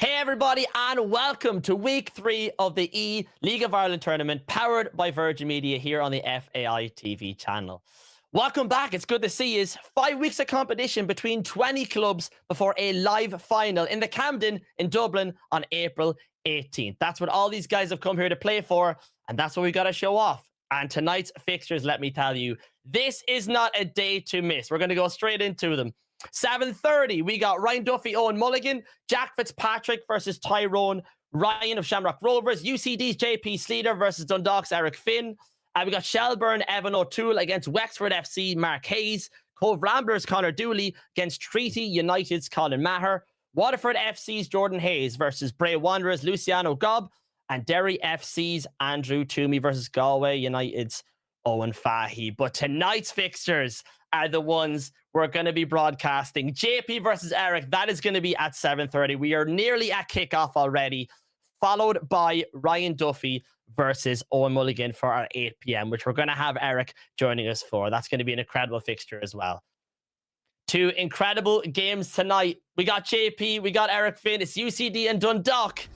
Everybody, and welcome to week 3 of the eLeague of Ireland tournament, powered by Virgin Media here on the FAI TV channel. Welcome back. It's good to see you. 5 weeks of competition between 20 clubs before a live final in the Camden in Dublin on April 18th. That's what all these guys have come here to play for, and that's what we got to show off. And tonight's fixtures, let me tell you, this is not a day to miss. We're going to go straight into them. 7:30, we got Ryan Duffy, Owen Mulligan, Jack Fitzpatrick versus Tyrone Ryan of Shamrock Rovers, UCD's JP Sleater versus Dundalk's Eric Finn. We got Shelburne, Evan O'Toole against Wexford FC, Mark Hayes. Cove Ramblers, Connor Dooley against Treaty United's Colin Maher. Waterford FC's Jordan Hayes versus Bray Wanderers, Luciano Gobb. And Derry FC's Andrew Toomey versus Galway United's Owen Fahy. But tonight's fixtures are the ones we're going to be broadcasting. JP versus Eric, that is going to be at 7:30. We are nearly at kickoff already, followed by Ryan Duffy versus Owen Mulligan for our 8 p.m., which we're going to have Eric joining us for. That's going to be an incredible fixture as well. 2 incredible games tonight. We got JP, we got Eric Finn, it's UCD and Dundalk.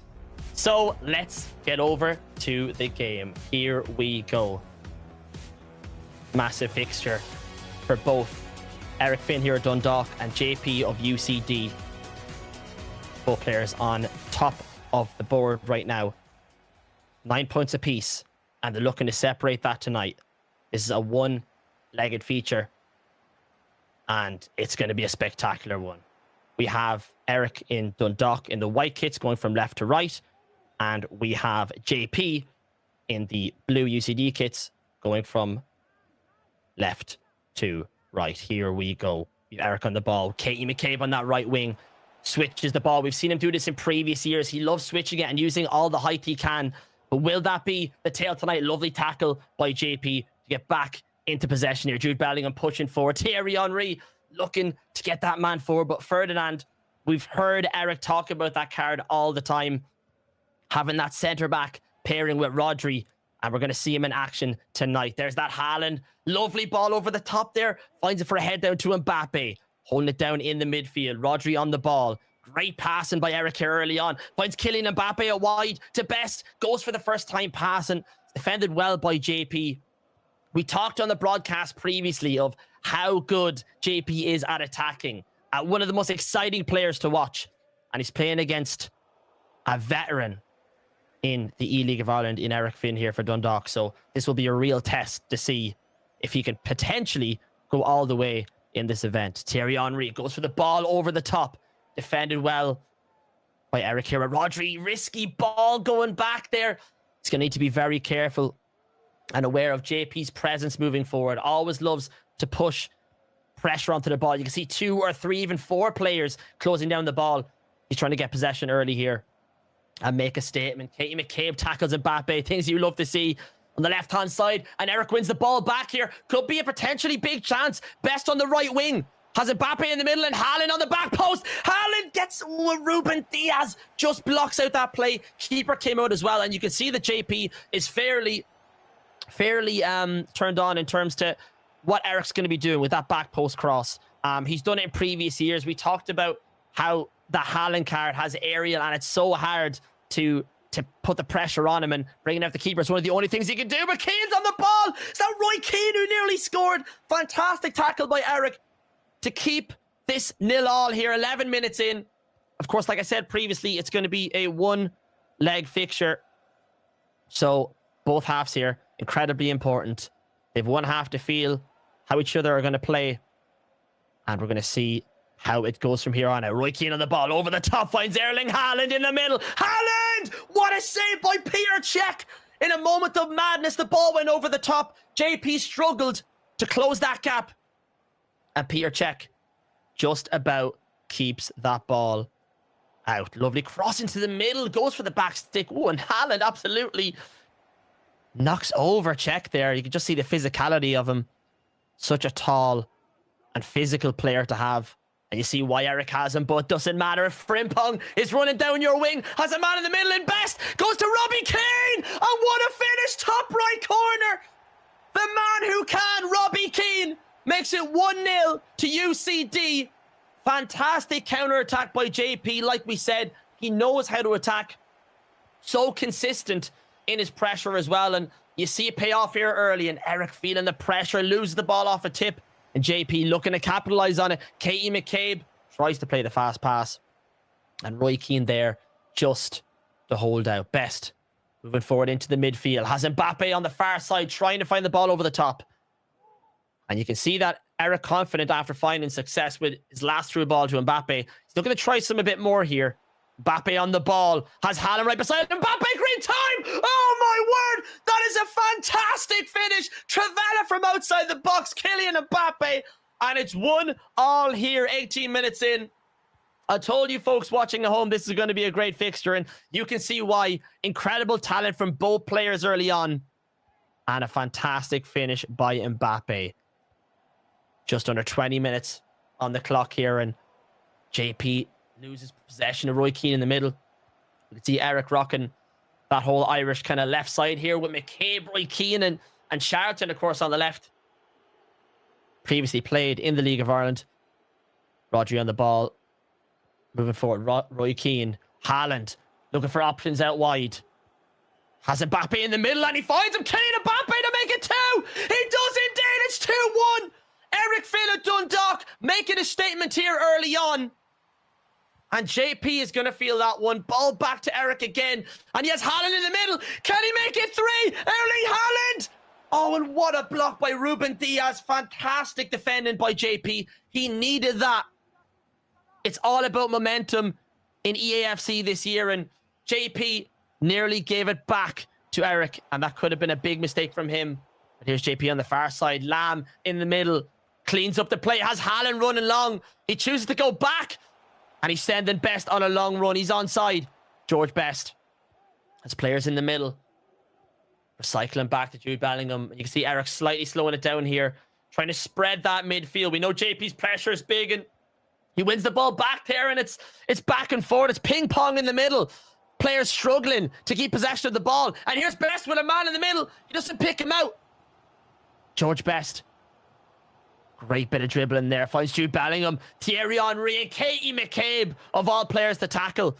So let's get over to the game. Here we go. Massive fixture for both Eric Finn here at Dundalk and JP of UCD. Both players on top of the board right now. 9 points apiece, and they're looking to separate that tonight. This is a one-legged feature, and it's going to be a spectacular one. We have Eric in Dundalk in the white kits going from left to right, and we have JP in the blue UCD kits going from left to right. Here we go. Eric on the ball. Katie McCabe on that right wing. Switches the ball. We've seen him do this in previous years. He loves switching it and using all the height he can. But will that be the tail tonight? Lovely tackle by JP to get back into possession here. Jude Bellingham pushing forward. Thierry Henry looking to get that man forward. But Ferdinand, we've heard Eric talk about that card all the time. Having that centre-back pairing with Rodri. And we're going to see him in action tonight. There's that Haaland. Lovely ball over the top there. Finds it for a head down to Mbappe. Holding it down in the midfield. Rodri on the ball. Great passing by Eric here early on. Finds Kylian Mbappe out wide to Best. Goes for the first time passing. Defended well by JP. We talked on the broadcast previously of how good JP is at attacking. One of the most exciting players to watch. And he's playing against a veteran in the eLeague of Ireland in Eric Finn here for Dundalk. So this will be a real test to see if he can potentially go all the way in this event. Thierry Henry goes for the ball over the top. Defended well by Eric here. Rodri, risky ball going back there. He's going to need to be very careful and aware of JP's presence moving forward. Always loves to push pressure onto the ball. You can see 2 or 3, even 4 players closing down the ball. He's trying to get possession early here and make a statement. Katie McCabe tackles Mbappe. Things you love to see. on the left-hand side, and Eric wins the ball back here. Could be a potentially big chance. Best on the right wing. Has Mbappe in the middle and Haaland on the back post. Haaland gets Ruben Diaz. Just blocks out that play. Keeper came out as well, and you can see that JP is fairly turned on in terms to what Eric's going to be doing with that back post cross. He's done it in previous years. We talked about how the Haaland card has aerial, and it's so hard to put the pressure on him, and bringing out the keeper is one of the only things he can do. But Keane's on the ball. It's that Roy Keane who nearly scored. Fantastic tackle by Eric to keep this 0-0 here, 11 minutes in. Of course, like I said previously, it's going to be a one-leg fixture. So both halves here, incredibly important. They've one half to feel how each other are going to play. And we're going to see how it goes from here on out. Roy Keane on the ball, over the top, finds Erling Haaland in the middle. Haaland! What a save by Peter Cech! In a moment of madness, the ball went over the top. JP struggled to close that gap. And Peter Cech just about keeps that ball out. Lovely cross into the middle, goes for the back stick. Oh, and Haaland absolutely knocks over Cech there. You can just see the physicality of him. Such a tall and physical player to have. And you see why Eric has him, but it doesn't matter if Frimpong is running down your wing, has a man in the middle, and Best goes to Robbie Keane, and what a finish, top right corner. The man who can, Robbie Keane, makes it 1-0 to UCD. Fantastic counter-attack by JP. Like we said, he knows how to attack. So consistent in his pressure as well, and you see it pay off here early, and Eric feeling the pressure, loses the ball off a tip. And JP looking to capitalize on it. Katie McCabe tries to play the fast pass. And Roy Keane there just to hold out. Best moving forward into the midfield. Has Mbappe on the far side trying to find the ball over the top. And you can see that Eric confident after finding success with his last through ball to Mbappe. He's looking to try some a bit more here. Mbappe on the ball. Has Haaland right beside him. Mbappe, green time! Oh my word! That is a fantastic finish. Travella from outside the box. Kylian Mbappe. And it's 1-1 here, 18 minutes in. I told you folks watching at home, this is going to be a great fixture. And you can see why. Incredible talent from both players early on. And a fantastic finish by Mbappe. Just under 20 minutes on the clock here. And JP loses possession of Roy Keane in the middle. You can see Eric rocking that whole Irish kind of left side here with McCabe, Roy Keane, and Charlton, of course, on the left. Previously played in the League of Ireland. Rodri on the ball. Moving forward, Roy Keane. Haaland looking for options out wide. Has Mbappe in the middle, and he finds him. Kylian Mbappe to make it 2. He does indeed. It's 2-1. Eric Finn at Dundalk making a statement here early on. And JP is going to feel that one. Ball back to Eric again. And he has Haaland in the middle. Can he make it 3? Erling Haaland! Oh, and what a block by Ruben Diaz. Fantastic defending by JP. He needed that. It's all about momentum in EAFC this year. And JP nearly gave it back to Eric. And that could have been a big mistake from him. But here's JP on the far side. Lamb in the middle. Cleans up the play. Has Haaland running long. He chooses to go back. And he's sending Best on a long run. He's onside. George Best. Has players in the middle. Recycling back to Jude Bellingham. You can see Eric slightly slowing it down here. Trying to spread that midfield. We know JP's pressure is big. And he wins the ball back there. And it's back and forth. It's ping pong in the middle. Players struggling to keep possession of the ball. And here's Best with a man in the middle. He doesn't pick him out. George Best. Great bit of dribbling there. Finds Jude Bellingham, Thierry Henry, and Katie McCabe, of all players to tackle.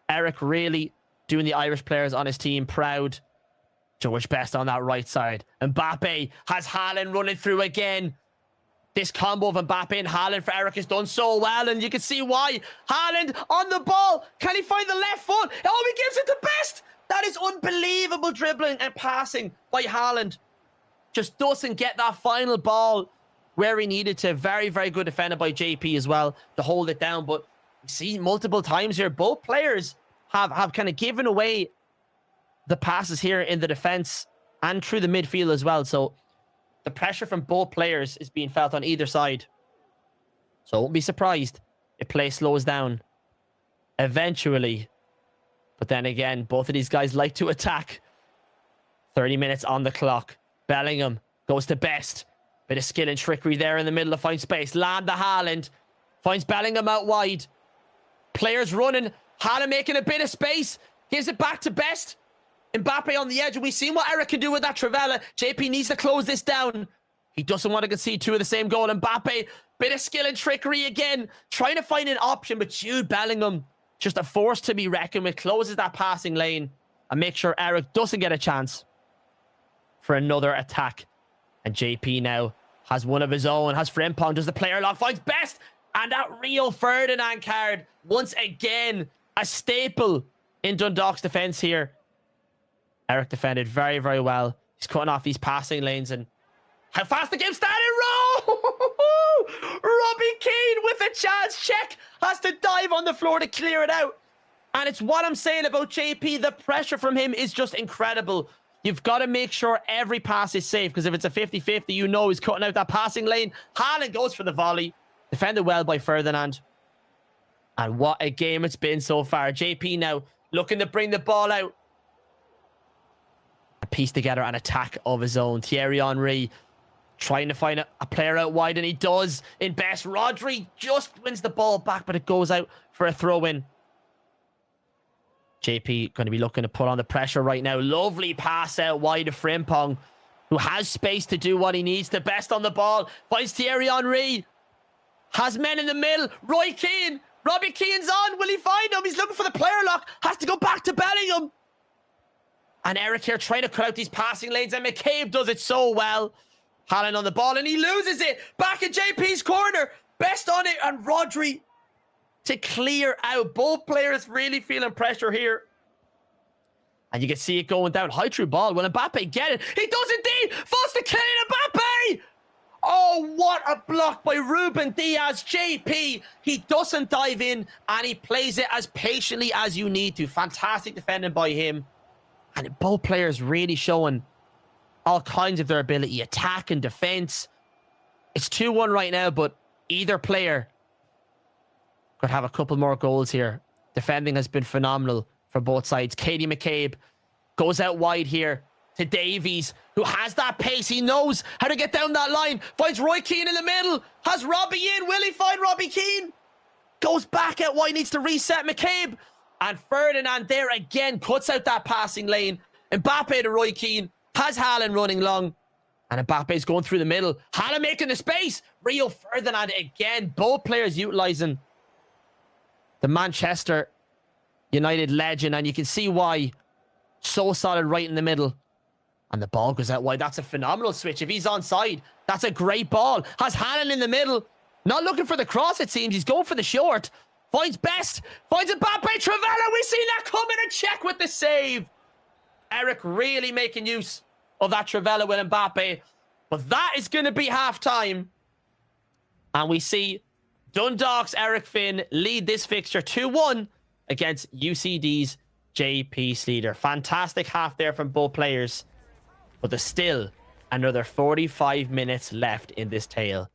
Eric really doing the Irish players on his team proud. George Best on that right side. Mbappe has Haaland running through again. This combo of Mbappe and Haaland for Eric has done so well, and you can see why. Haaland on the ball. Can he find the left foot? Oh, he gives it to Best. That is unbelievable dribbling and passing by Haaland. Just doesn't get that final ball where he needed to. Very, very good defended by JP as well to hold it down. But we see multiple times here, both players have kind of given away the passes here in the defense and through the midfield as well. So the pressure from both players is being felt on either side. So I won't be surprised if play slows down eventually. But then again, both of these guys like to attack. 30 minutes on the clock. Bellingham goes to Best. Bit of skill and trickery there in the middle to find space. Land the Haaland. Finds Bellingham out wide. Players running. Haaland making a bit of space. Gives it back to Best. Mbappe on the edge. We've seen what Eric can do with that Trivela. JP needs to close this down. He doesn't want to concede two of the same goal. Mbappe, bit of skill and trickery again. Trying to find an option, but Jude Bellingham, just a force to be reckoned with. Closes that passing lane and makes sure Eric doesn't get a chance for another attack. And JP now has one of his own. Has Frimpong, does the player lock, finds Best. And that Rio Ferdinand card, once again, a staple in Dundalk's defense here. Eric defended very, very well. He's cutting off these passing lanes. And how fast the game started. Robbie Keane with a chance. Check has to dive on the floor to clear it out. And it's what I'm saying about JP. The pressure from him is just incredible. You've got to make sure every pass is safe, because if it's a 50-50, you know he's cutting out that passing lane. Haaland goes for the volley. Defended well by Ferdinand. And what a game it's been so far. JP now looking to bring the ball out. Piece together an attack of his own. Thierry Henry trying to find a player out wide, and he does in Best. Rodri just wins the ball back, but it goes out for a throw-in. JP going to be looking to put on the pressure right now. Lovely pass out wide to Frimpong, who has space to do what he needs. The Best on the ball. Finds Thierry Henry. Has men in the middle. Roy Keane. Robbie Keane's on. Will he find him? He's looking for the player lock. Has to go back to Bellingham. And Eric here trying to cut out these passing lanes, and McCabe does it so well. Haaland on the ball, and he loses it. Back in JP's corner. Best on it, and Rodri to clear out. Both players really feeling pressure here. And you can see it going down. High through ball. Will Mbappe get it? He does indeed. Falls to Kylian Mbappe. Oh, what a block by Ruben Diaz. JP, he doesn't dive in, and he plays it as patiently as you need to. Fantastic defending by him. And both players really showing all kinds of their ability, attack and defense. It's 2-1 right now, but either player could have a couple more goals here. Defending has been phenomenal for both sides. Katie McCabe goes out wide here to Davies, who has that pace. He knows how to get down that line. Finds Roy Keane in the middle. Has Robbie in. Will he find Robbie Keane? Goes back out wide. Needs to reset McCabe. And Ferdinand there again cuts out that passing lane. Mbappe to Roy Keane. Has Haaland running long. And Mbappe's going through the middle. Haaland making the space. Rio Ferdinand again. Both players utilising the Manchester United legend. And you can see why. So solid right in the middle. And the ball goes out wide. That's a phenomenal switch. If he's onside, that's a great ball. Has Haaland in the middle. Not looking for the cross, it seems. He's going for the short. Finds Best. Finds Mbappe. Trivela. We see that coming, and check with the save. Eric really making use of that Trivela with Mbappe. But that is going to be half-time. And we see Dundalk's Eric Finn lead this fixture 2-1 against UCD's JP Sleater. Fantastic half there from both players. But there's still another 45 minutes left in this tale.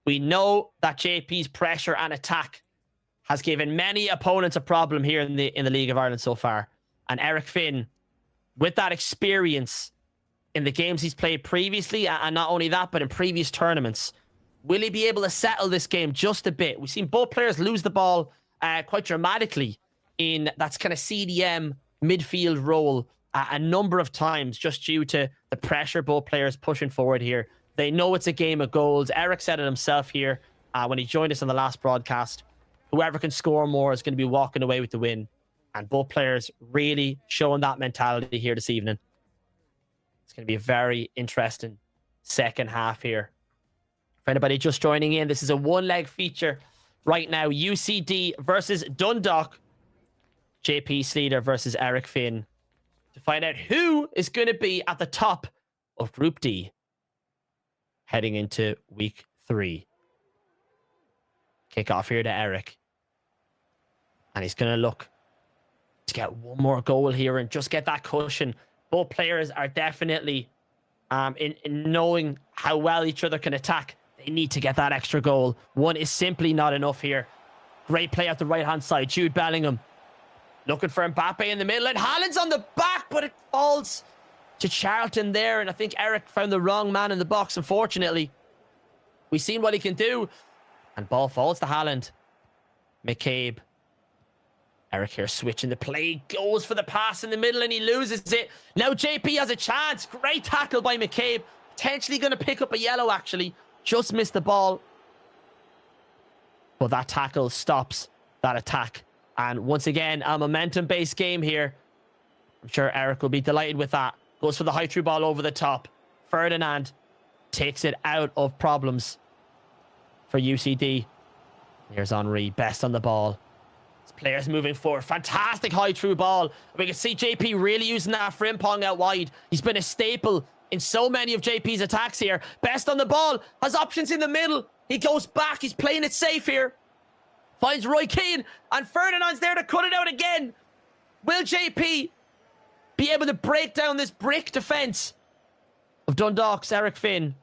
We know that JP's pressure and attack has given many opponents a problem here in the League of Ireland so far. And Eric Finn, with that experience in the games he's played previously, and not only that, but in previous tournaments, will he be able to settle this game just a bit? We've seen both players lose the ball quite dramatically in that kind of CDM midfield role a number of times, just due to the pressure both players pushing forward here. They know it's a game of goals. Eric said it himself here when he joined us on the last broadcast. Whoever can score more is going to be walking away with the win. And both players really showing that mentality here this evening. It's going to be a very interesting second half here. For anybody just joining in, this is a one-leg feature right now. UCD versus Dundalk. JP Sleater versus Eric Finn. To find out who is going to be at the top of Group D heading into week 3. Kick off here to Eric. And he's going to look to get one more goal here and just get that cushion. Both players are definitely in knowing how well each other can attack. They need to get that extra goal. One is simply not enough here. Great play at the right-hand side. Jude Bellingham looking for Mbappe in the middle. And Haaland's on the back, but it falls to Charlton there, and I think Eric found the wrong man in the box, unfortunately. We've seen what he can do. And ball falls to Haaland. McCabe. Eric here switching the play. Goes for the pass in the middle and he loses it. Now JP has a chance. Great tackle by McCabe. Potentially going to pick up a yellow, actually. Just missed the ball. But that tackle stops that attack. And once again, a momentum-based game here. I'm sure Eric will be delighted with that. Goes for the high through ball over the top. Ferdinand takes it out of problems for UCD. Here's Henry, best on the ball. This player's moving forward. Fantastic high through ball. We can see JP really using that for pong out wide. He's been a staple in so many of JP's attacks here. Best on the ball. Has options in the middle. He goes back. He's playing it safe here. Finds Roy Keane. And Ferdinand's there to cut it out again. Will JP be able to break down this brick defense of Dundalk's Eric Finn?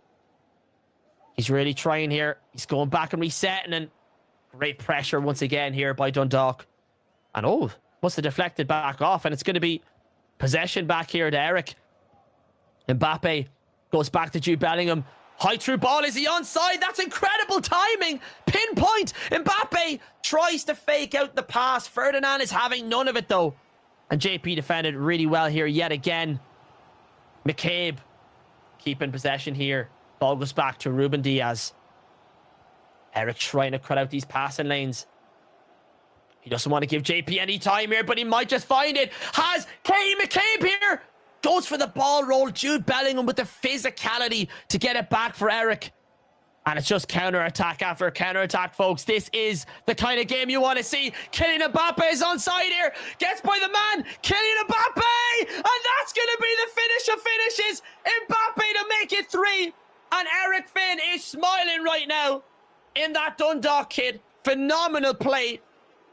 He's really trying here. He's going back and resetting, and great pressure once again here by Dundalk. And oh, must have deflected back off, and it's going to be possession back here to Eric. Mbappe goes back to Jude Bellingham. High through ball. Is he onside? That's incredible timing. Pinpoint. Mbappe tries to fake out the pass. Ferdinand is having none of it though. And JP defended really well here yet again. McCabe keeping possession here. Ball goes back to Ruben Diaz. Eric trying to cut out these passing lanes. He doesn't want to give JP any time here, but he might just find it. Has Katie McCabe here. Goes for the ball roll. Jude Bellingham with the physicality to get it back for Eric. And it's just counter-attack after counter-attack, folks. This is the kind of game you want to see. Kylian Mbappe is onside here. Gets by the man. Kylian Mbappe! And that's going to be the finish of finishes. Mbappe to make it 3. And Eric Finn is smiling right now in that Dundalk kid. Phenomenal play.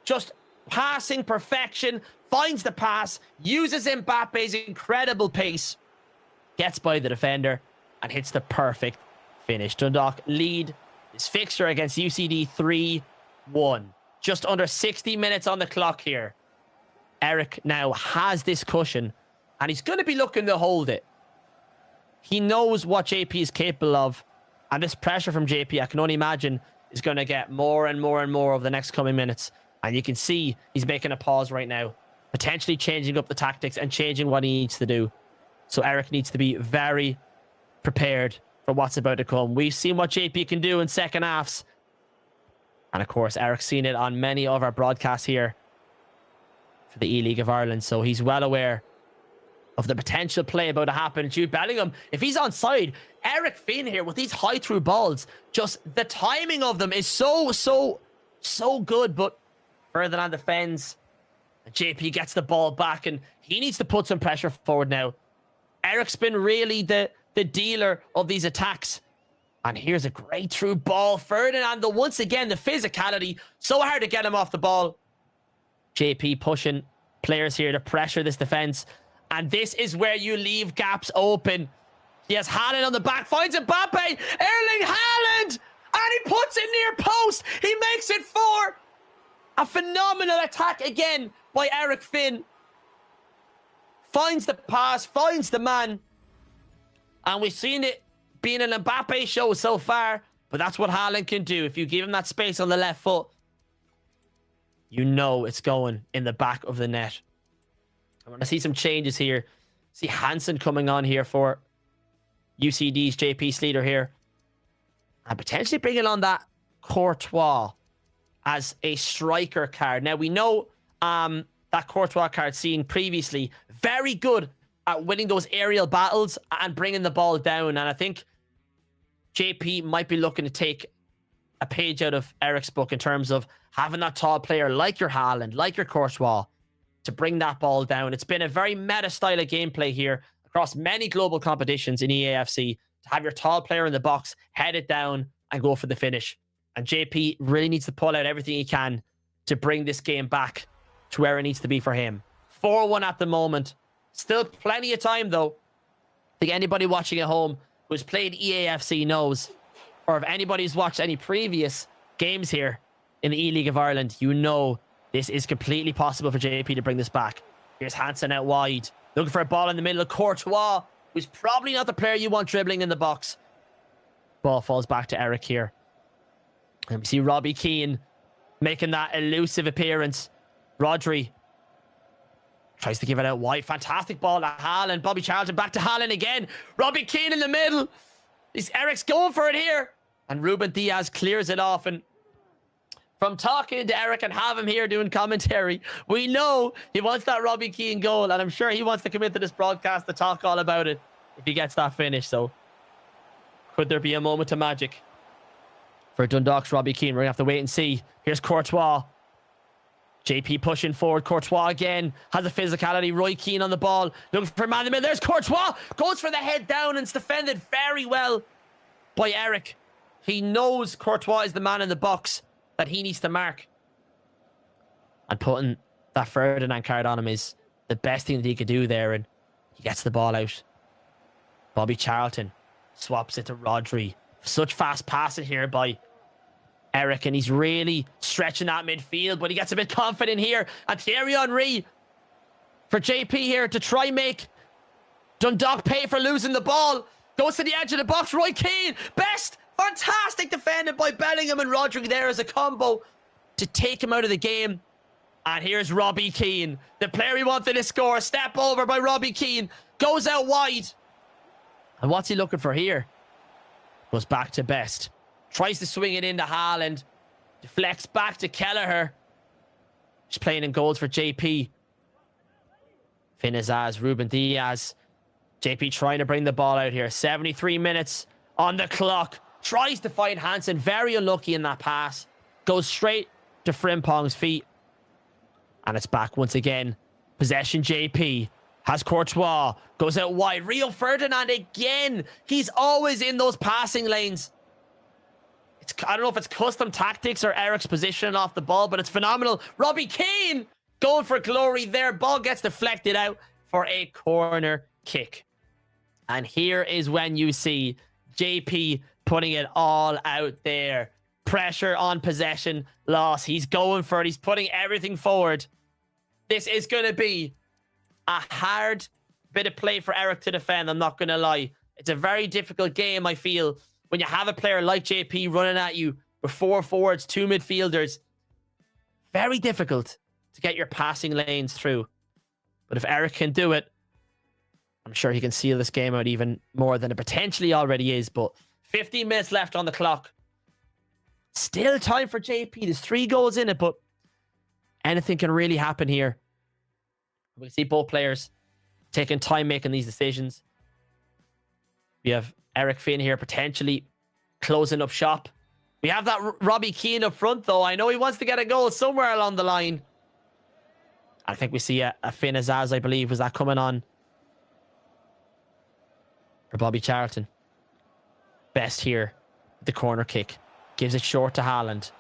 Just passing perfection. Finds the pass. Uses Mbappe's incredible pace. Gets by the defender. And hits the perfect finish. Dundalk lead this fixture against UCD 3-1. Just under 60 minutes on the clock here. Eric now has this cushion. And he's going to be looking to hold it. He knows what JP is capable of. And this pressure from JP, I can only imagine, is going to get more and more and more over the next coming minutes. And you can see he's making a pause right now. Potentially changing up the tactics and changing what he needs to do. So Eric needs to be very prepared for what's about to come. We've seen what JP can do in second halves. And of course, Eric's seen it on many of our broadcasts here for the eLeague of Ireland. So he's well aware of the potential play about to happen. Jude Bellingham, if he's onside, Eric Finn here with these high through balls, just the timing of them is so good. But Ferdinand defends. JP gets the ball back and he needs to put some pressure forward now. Eric's been really the dealer of these attacks. And here's a great through ball. Ferdinand, once again, the physicality. So hard to get him off the ball. JP pushing players here to pressure this defense. And this is where you leave gaps open. He has Haaland on the back. Finds Mbappe. Erling Haaland. And he puts it near post. He makes it 4. A phenomenal attack again by Eric Finn. Finds the pass. Finds the man. And we've seen it being an Mbappe show so far. But that's what Haaland can do. If you give him that space on the left foot, you know it's going in the back of the net. I'm going to see some changes here. See Hansen coming on here for UCD's JP Sleater here. And potentially bringing on that Courtois as a striker card. Now, we know that Courtois card seen previously. Very good at winning those aerial battles and bringing the ball down. And I think JP might be looking to take a page out of Eric's book in terms of having that tall player like your Haaland, like your Courtois, to bring that ball down. It's been a very meta style of gameplay here across many global competitions in EAFC to have your tall player in the box, head it down and go for the finish. And JP really needs to pull out everything he can to bring this game back to where it needs to be for him. 4-1 at the moment. Still plenty of time though. I think anybody watching at home who's played EAFC knows, or if anybody's watched any previous games here in the eLeague of Ireland, you know this is completely possible for JP to bring this back. Here's Hansen out wide. Looking for a ball in the middle of Courtois. who's probably not the player you want dribbling in the box. Ball falls back to Eric here. And we see Robbie Keane making that elusive appearance. Rodri tries to give it out wide. Fantastic ball to Haaland. Bobby Charlton back to Haaland again. Robbie Keane in the middle. Eric's going for it here. And Ruben Diaz clears it off. And from talking to Eric and have him here doing commentary, we know he wants that Robbie Keane goal. And I'm sure he wants to come into this broadcast to talk all about it if he gets that finish. So could there be a moment of magic for Dundalk's Robbie Keane? We're going to have to wait and see. Here's Courtois. JP pushing forward. Courtois again has a physicality. Roy Keane on the ball. Looking for man in the middle. There's Courtois. Goes for the head down and it's defended very well by Eric. He knows Courtois is the man in the box that he needs to mark. And putting that Ferdinand card on him is the best thing that he could do there. And he gets the ball out. Bobby Charlton swaps it to Rodri. Such fast passing here by Eric, and he's really stretching that midfield, but he gets a bit confident here. And Thierry Henry for JP here to try make Dundalk pay for losing the ball. Goes to the edge of the box. Roy Keane, best, fantastic defended by Bellingham and Rodri there as a combo to take him out of the game. And here's Robbie Keane, the player he wanted to score. Step over by Robbie Keane, goes out wide. And what's he looking for here? Goes back to Best. Tries to swing it into Haaland. Deflects back to Kelleher. Just playing in goals for JP. Finn Azaz, Ruben Diaz. JP trying to bring the ball out here. 73 minutes on the clock. Tries to find Hansen. Very unlucky in that pass. Goes straight to Frimpong's feet. And it's back once again. Possession JP. Has Courtois. Goes out wide. Rio Ferdinand again. He's always in those passing lanes. I don't know if it's custom tactics or Eric's positioning off the ball, but it's phenomenal. Robbie Keane going for glory there. Ball gets deflected out for a corner kick. And here is when you see JP putting it all out there. Pressure on possession loss. He's going for it. He's putting everything forward. This is going to be a hard bit of play for Eric to defend. I'm not going to lie. It's a very difficult game, I feel, when you have a player like JP running at you with 4 forwards, 2 midfielders. Very difficult to get your passing lanes through. But if Eric can do it, I'm sure he can seal this game out even more than it potentially already is. But 15 minutes left on the clock. Still time for JP. There's 3 goals in it, but anything can really happen here. We see both players taking time making these decisions. We have Eric Finn here potentially closing up shop. We have that Robbie Keane up front, though. I know he wants to get a goal somewhere along the line. I think we see a Finn Azaz, I believe. Was that coming on for Bobby Charlton? Best here. The corner kick. Gives it short to Haaland.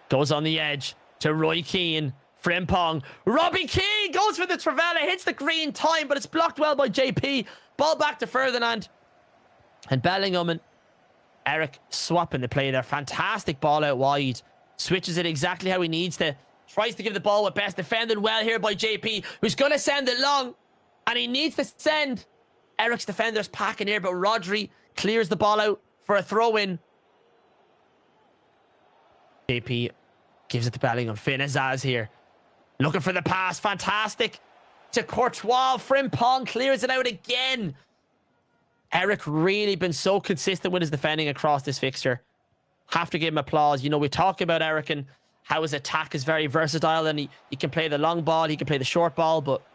Goes on the edge to Roy Keane. Frimpong. Robbie Keane goes for the Trivela. Hits the green time, but it's blocked well by JP. Ball back to Ferdinand. And Bellingham and Eric swapping the play there. Fantastic ball out wide. Switches it exactly how he needs to. Tries to give the ball with Best. Defended well here by JP, who's going to send it long. And he needs to send. Eric's defenders packing here, but Rodri clears the ball out for a throw-in. JP gives it to Bellingham. Finn Azaz here. Looking for the pass. Fantastic. To Courtois. Frimpong clears it out again. Eric really been so consistent with his defending across this fixture. Have to give him applause. You know, we talk about Eric and how his attack is very versatile and he can play the long ball, he can play the short ball, but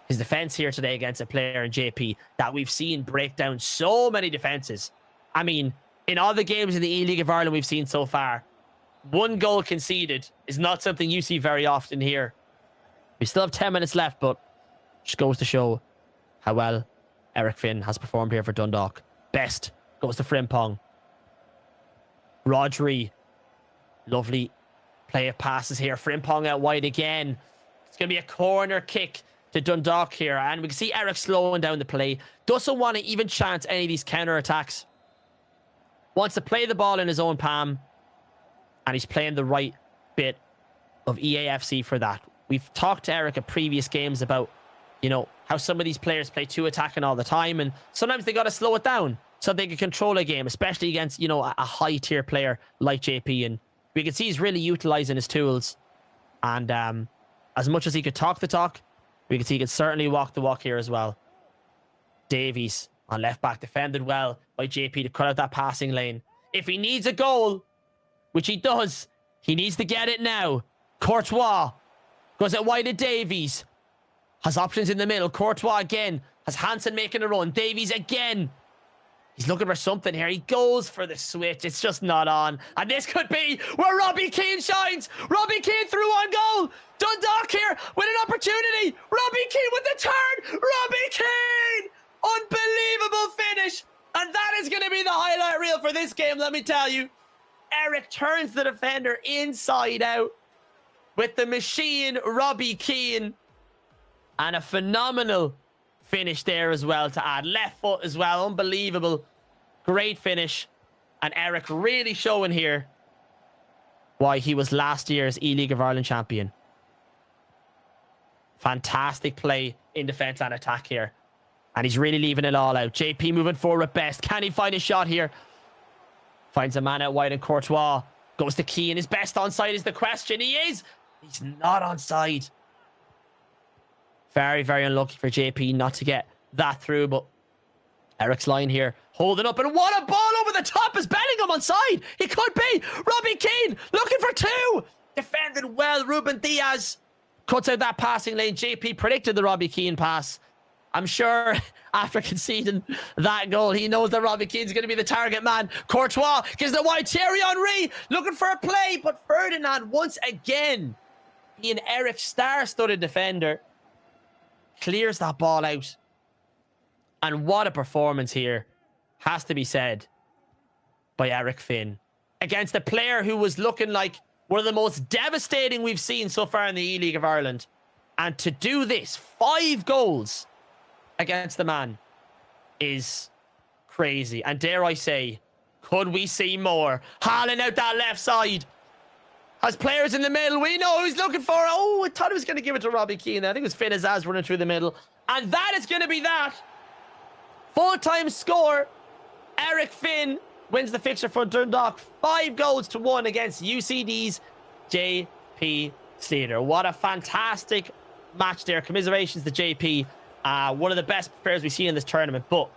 his defense here today against a player in JP that we've seen break down so many defenses. I mean, in all the games in the E-League of Ireland we've seen so far, 1 goal conceded is not something you see very often here. We still have 10 minutes left, but just goes to show how well Eric Finn has performed here for Dundalk. Best goes to Frimpong. Rodri. Lovely play of passes here. Frimpong out wide again. It's going to be a corner kick to Dundalk here. And we can see Eric slowing down the play. Doesn't want to even chance any of these counter-attacks. Wants to play the ball in his own palm. And he's playing the right bit of EAFC for that. We've talked to Eric at previous games about you know, how some of these players play 2 attacking all the time, and sometimes they got to slow it down so they can control a game, especially against, you know, a high tier player like JP. And we can see he's really utilizing his tools. And as much as he could talk the talk, we can see he can certainly walk the walk here as well. Davies on left back, defended well by JP to cut out that passing lane. If he needs a goal, which he does, he needs to get it now. Courtois goes it wide to Davies. Has options in the middle. Courtois again. Has Hansen making a run. Davies again. He's looking for something here. He goes for the switch. It's just not on. And this could be where Robbie Keane shines. Robbie Keane through on goal. Dundalk here with an opportunity. Robbie Keane with the turn. Robbie Keane. Unbelievable finish. And that is going to be the highlight reel for this game, let me tell you. Eric turns the defender inside out with the machine, Robbie Keane. And a phenomenal finish there as well to add. Left foot as well. Unbelievable. Great finish. And Eric really showing here why he was last year's eLeague of Ireland champion. Fantastic play in defense and attack here. And he's really leaving it all out. JP moving forward at best. Can he find a shot here? Finds a man out wide, and Courtois goes to Keane. His best onside is the question. He is. He's not onside. Very, very unlucky for JP not to get that through. But Eric's line here, holding up. And what a ball over the top. Is Bellingham onside? He could be. Robbie Keane looking for 2. Defended well. Ruben Diaz cuts out that passing lane. JP predicted the Robbie Keane pass. I'm sure after conceding that goal, he knows that Robbie Keane's going to be the target man. Courtois gives the wide. Thierry Henry looking for a play, but Ferdinand once again, being Eric's star-studded defender, clears that ball out. And what a performance here, has to be said, by Eric Finn. Against a player who was looking like one of the most devastating we've seen so far in the eLeague of Ireland. And to do this, 5 goals against the man is crazy. And dare I say, could we see more? Haaland out that left side. Has players in the middle. We know who's looking for it. Oh, I thought he was going to give it to Robbie Keane. I think it was Finn Azaz running through the middle. And that is going to be that. Full-time score. Eric Finn wins the fixture for Dundalk. 5 goals to 1 against UCD's JP Slater. What a fantastic match there. Commiserations to JP. One of the best players we've seen in this tournament. But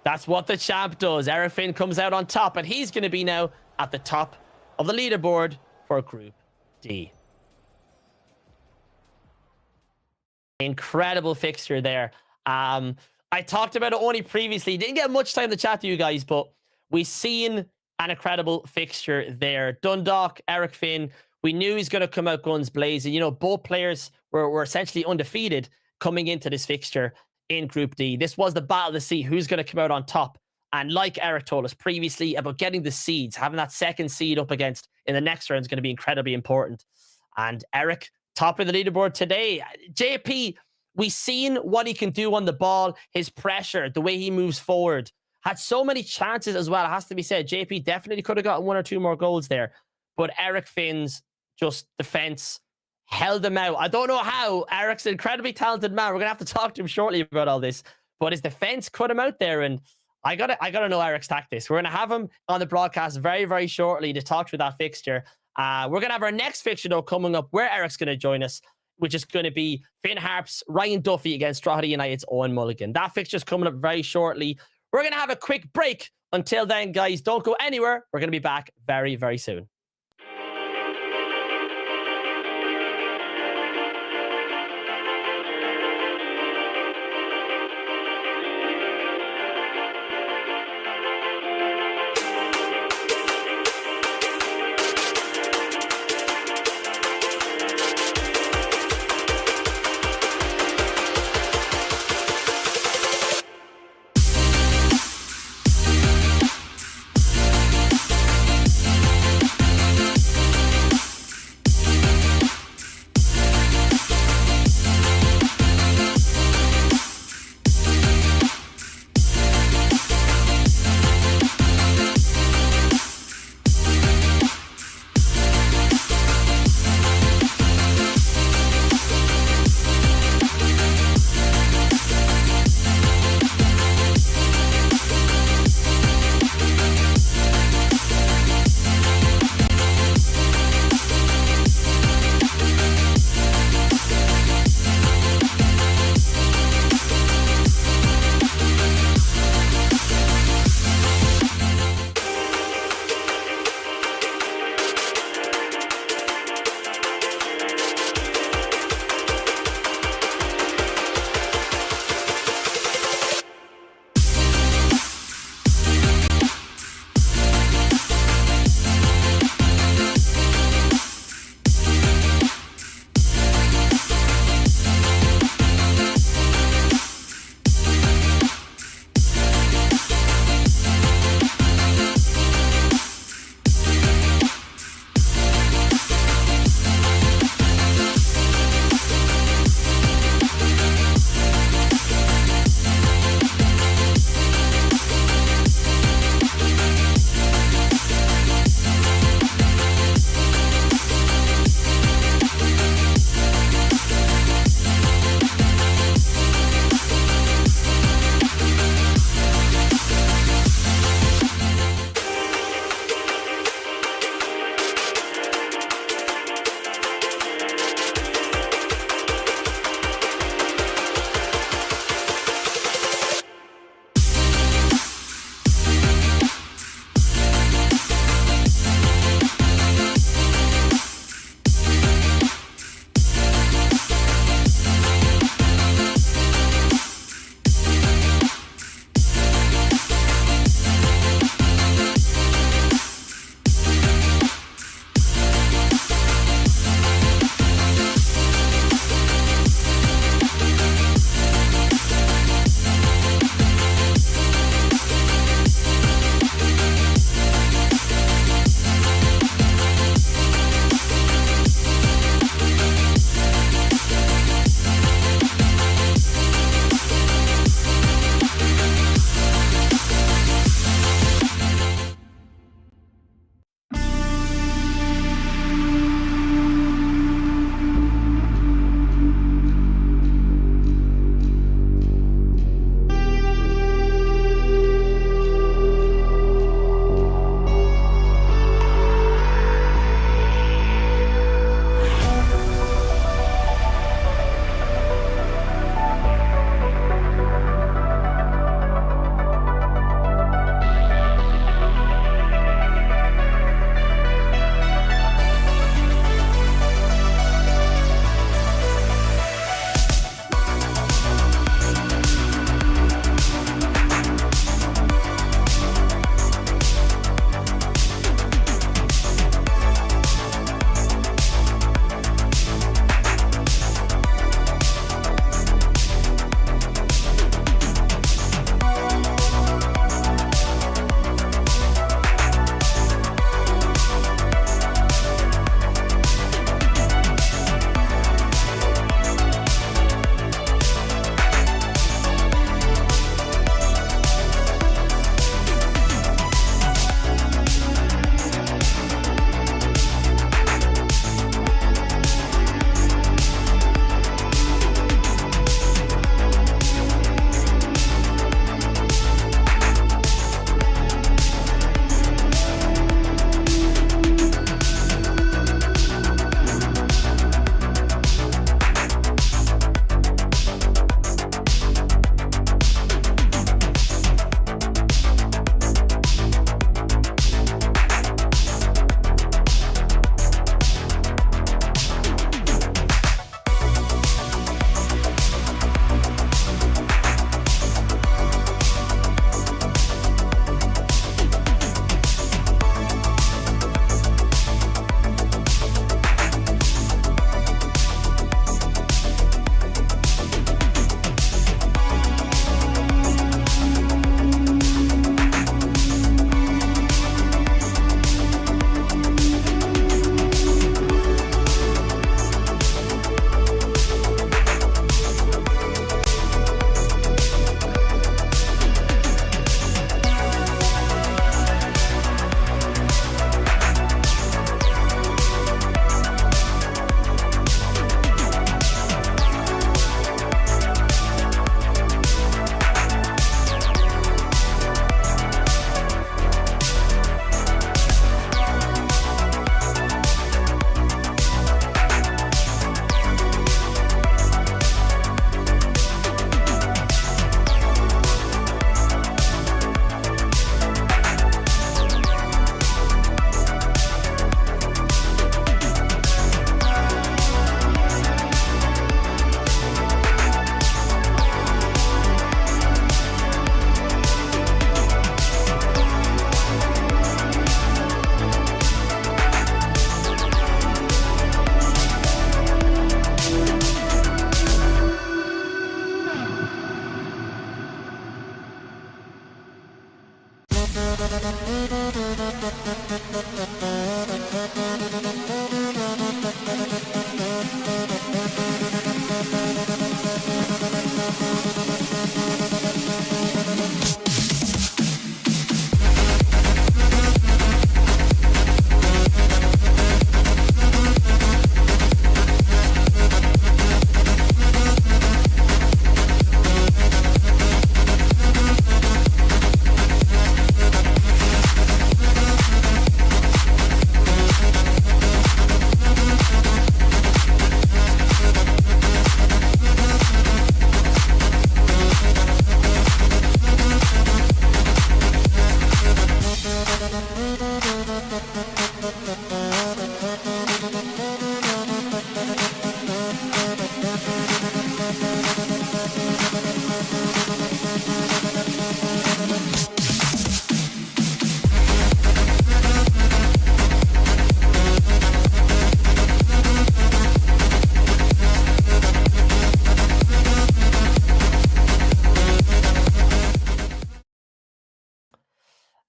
that's what the champ does. Eric Finn comes out on top. And he's going to be now at the top of the leaderboard for Group D. Incredible fixture there. I talked about it only previously. Didn't get much time to chat to you guys, but we've seen an incredible fixture there. Dundalk, Eric Finn. We knew he's going to come out guns blazing. You know, both players were essentially undefeated coming into this fixture in Group D. This was the battle to see who's going to come out on top. And like Eric told us previously about getting the seeds, having that second seed up against in the next round is going to be incredibly important. And Eric, top of the leaderboard today. JP, we've seen what he can do on the ball, his pressure, the way he moves forward. Had so many chances as well, it has to be said. JP definitely could have gotten 1 or 2 more goals there. But Eric Finn's just defense held him out. I don't know how. Eric's an incredibly talented man. We're going to have to talk to him shortly about all this. But his defense cut him out there. And I gotta know Eric's tactics. We're going to have him on the broadcast very, very shortly to talk through that fixture. We're going to have our next fixture, though, coming up where Eric's going to join us, which is going to be Finn Harps, Ryan Duffy against Drogheda United's Owen Mulligan. That fixture's coming up very shortly. We're going to have a quick break. Until then, guys, don't go anywhere. We're going to be back very, very soon.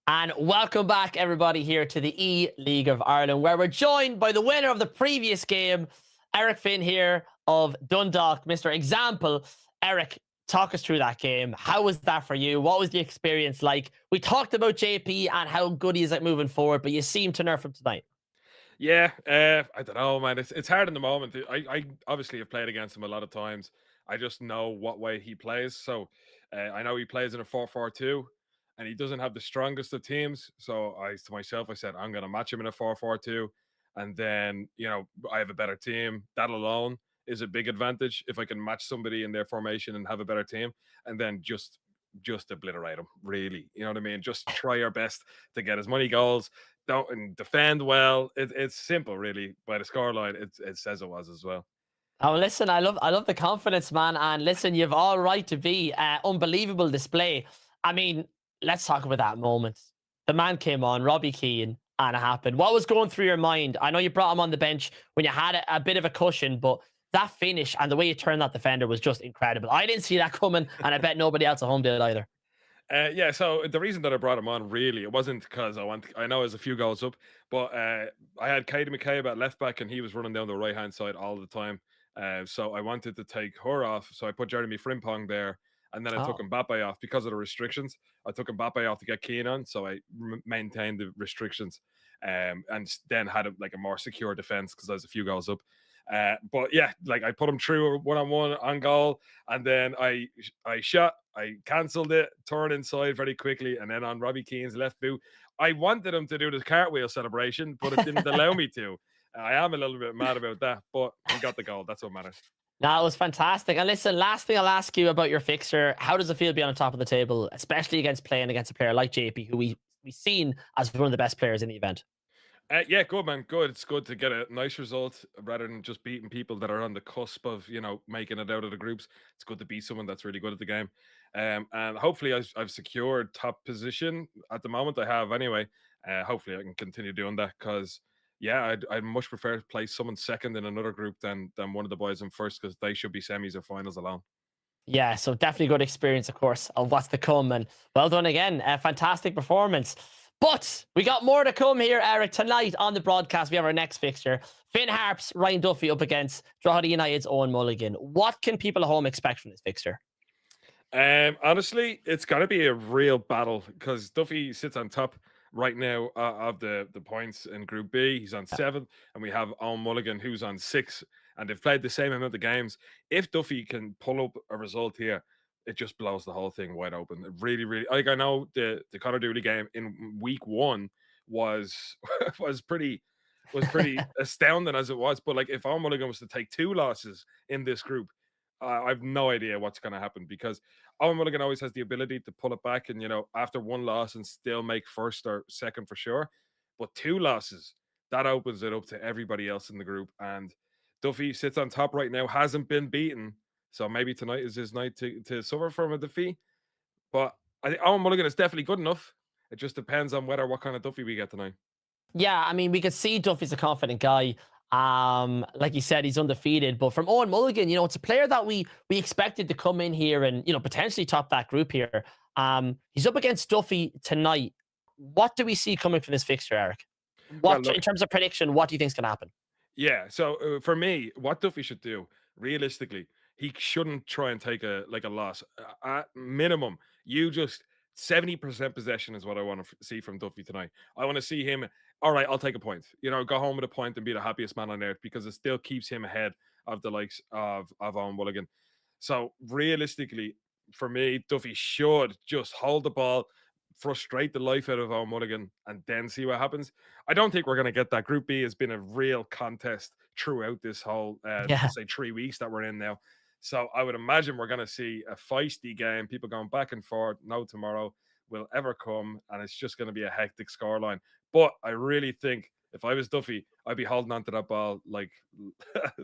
And welcome back, everybody, here to the eLeague of Ireland, where we're joined by the winner of the previous game, Eric Finn here of Dundalk, Mr. Example. Eric, talk us through that game. How was that for you? What was the experience like? We talked about JP and how good he is at moving forward, but you seem to nerf him tonight. Yeah, I don't know, man. It's hard in the moment. I obviously have played against him a lot of times. I just know what way he plays. So I know he plays in a 4-4-2, and he doesn't have the strongest of teams. So to myself, I said, I'm going to match him in a 4-4-2. And then, I have a better team. That alone is a big advantage if I can match somebody in their formation and have a better team. And then just obliterate them, really. You know what I mean? Just try your best to get as many goals, don't and defend well. It's simple, really. By the scoreline, it says it was as well. Oh, listen, I love the confidence, man. And listen, you've all right to be unbelievable display. I mean, let's talk about that moment. The man came on, Robbie Keane, and it happened. What was going through your mind? I know you brought him on the bench when you had a bit of a cushion, but that finish and the way you turned that defender was just incredible. I didn't see that coming, and I bet nobody else at home did either. Yeah, so the reason that I brought him on, really, it wasn't because I know there's a few goals up, but I had Katie McCabe at left back, and he was running down the right hand side all the time. So I wanted to take her off, so I put Jeremy Frimpong there, and then I took Oh. Mbappe off because of the restrictions. I took Mbappe off to get Keane on, so I maintained the restrictions, and then had a more secure defense because there's a few goals up. But yeah, like I put him through 1-on-1 on goal, and then I shot, I cancelled it, turned inside very quickly, and then on Robbie Keane's left boot, I wanted him to do the cartwheel celebration, but it didn't allow me to. I am a little bit mad about that, but he got the goal. That's what matters. No, it was fantastic. And listen, last thing I'll ask you about your fixture. How does it feel to be on the top of the table, especially against a player like JP, who we've seen as one of the best players in the event? Yeah, good, man. Good. It's good to get a nice result rather than just beating people that are on the cusp of, making it out of the groups. It's good to beat someone that's really good at the game. And hopefully I've secured top position at the moment. I have anyway. Hopefully I can continue doing that because, yeah, I'd much prefer to play someone second in another group than one of the boys in first because they should be semis or finals alone. Yeah, so definitely good experience, of course, of what's to come. And well done again. A fantastic performance. But we got more to come here, Eric. Tonight on the broadcast, we have our next fixture. Finn Harps, Ryan Duffy up against Drogheda United's Owen Mulligan. What can people at home expect from this fixture? Honestly, it's got to be a real battle because Duffy sits on top right now of the points in Group B. He's on 7, and we have Owen Mulligan who's on 6, and they've played the same amount of games. If Duffy can pull up a result here, it just blows the whole thing wide open. It really, really, like I know the Connor Dooley game in week 1 was was pretty astounding as it was. But like if Owen Mulligan was to take 2 losses in this group, I've no idea what's going to happen because Owen Mulligan always has the ability to pull it back and, after 1 loss and still make first or second for sure. But 2 losses, that opens it up to everybody else in the group. And Duffy sits on top right now, hasn't been beaten. So maybe tonight is his night to suffer from a defeat. But I think Owen Mulligan is definitely good enough. It just depends on what kind of Duffy we get tonight. Yeah, I mean, we could see Duffy's a confident guy. Like you said, he's undefeated. But from Owen Mulligan, it's a player that we expected to come in here and potentially top that group here. He's up against Duffy tonight. What do we see coming from this fixture, Eric? Well, What, look, in terms of prediction, what do you think is going to happen? yeah. So for me, what Duffy should do, realistically, he shouldn't try and take a loss. At minimum, you just 70% possession is what I want to see from Duffy tonight. I want to see him. All right, I'll take a point. Go home with a point and be the happiest man on earth because it still keeps him ahead of the likes of Owen Mulligan. So realistically, for me, Duffy should just hold the ball, frustrate the life out of Owen Mulligan, and then see what happens. I don't think we're going to get that. Group B has been a real contest throughout this whole, Yeah. say, 3 weeks that we're in now. So I would imagine we're going to see a feisty game, people going back and forth. No tomorrow will ever come, and it's just going to be a hectic scoreline. But I really think if I was Duffy, I'd be holding on to that ball like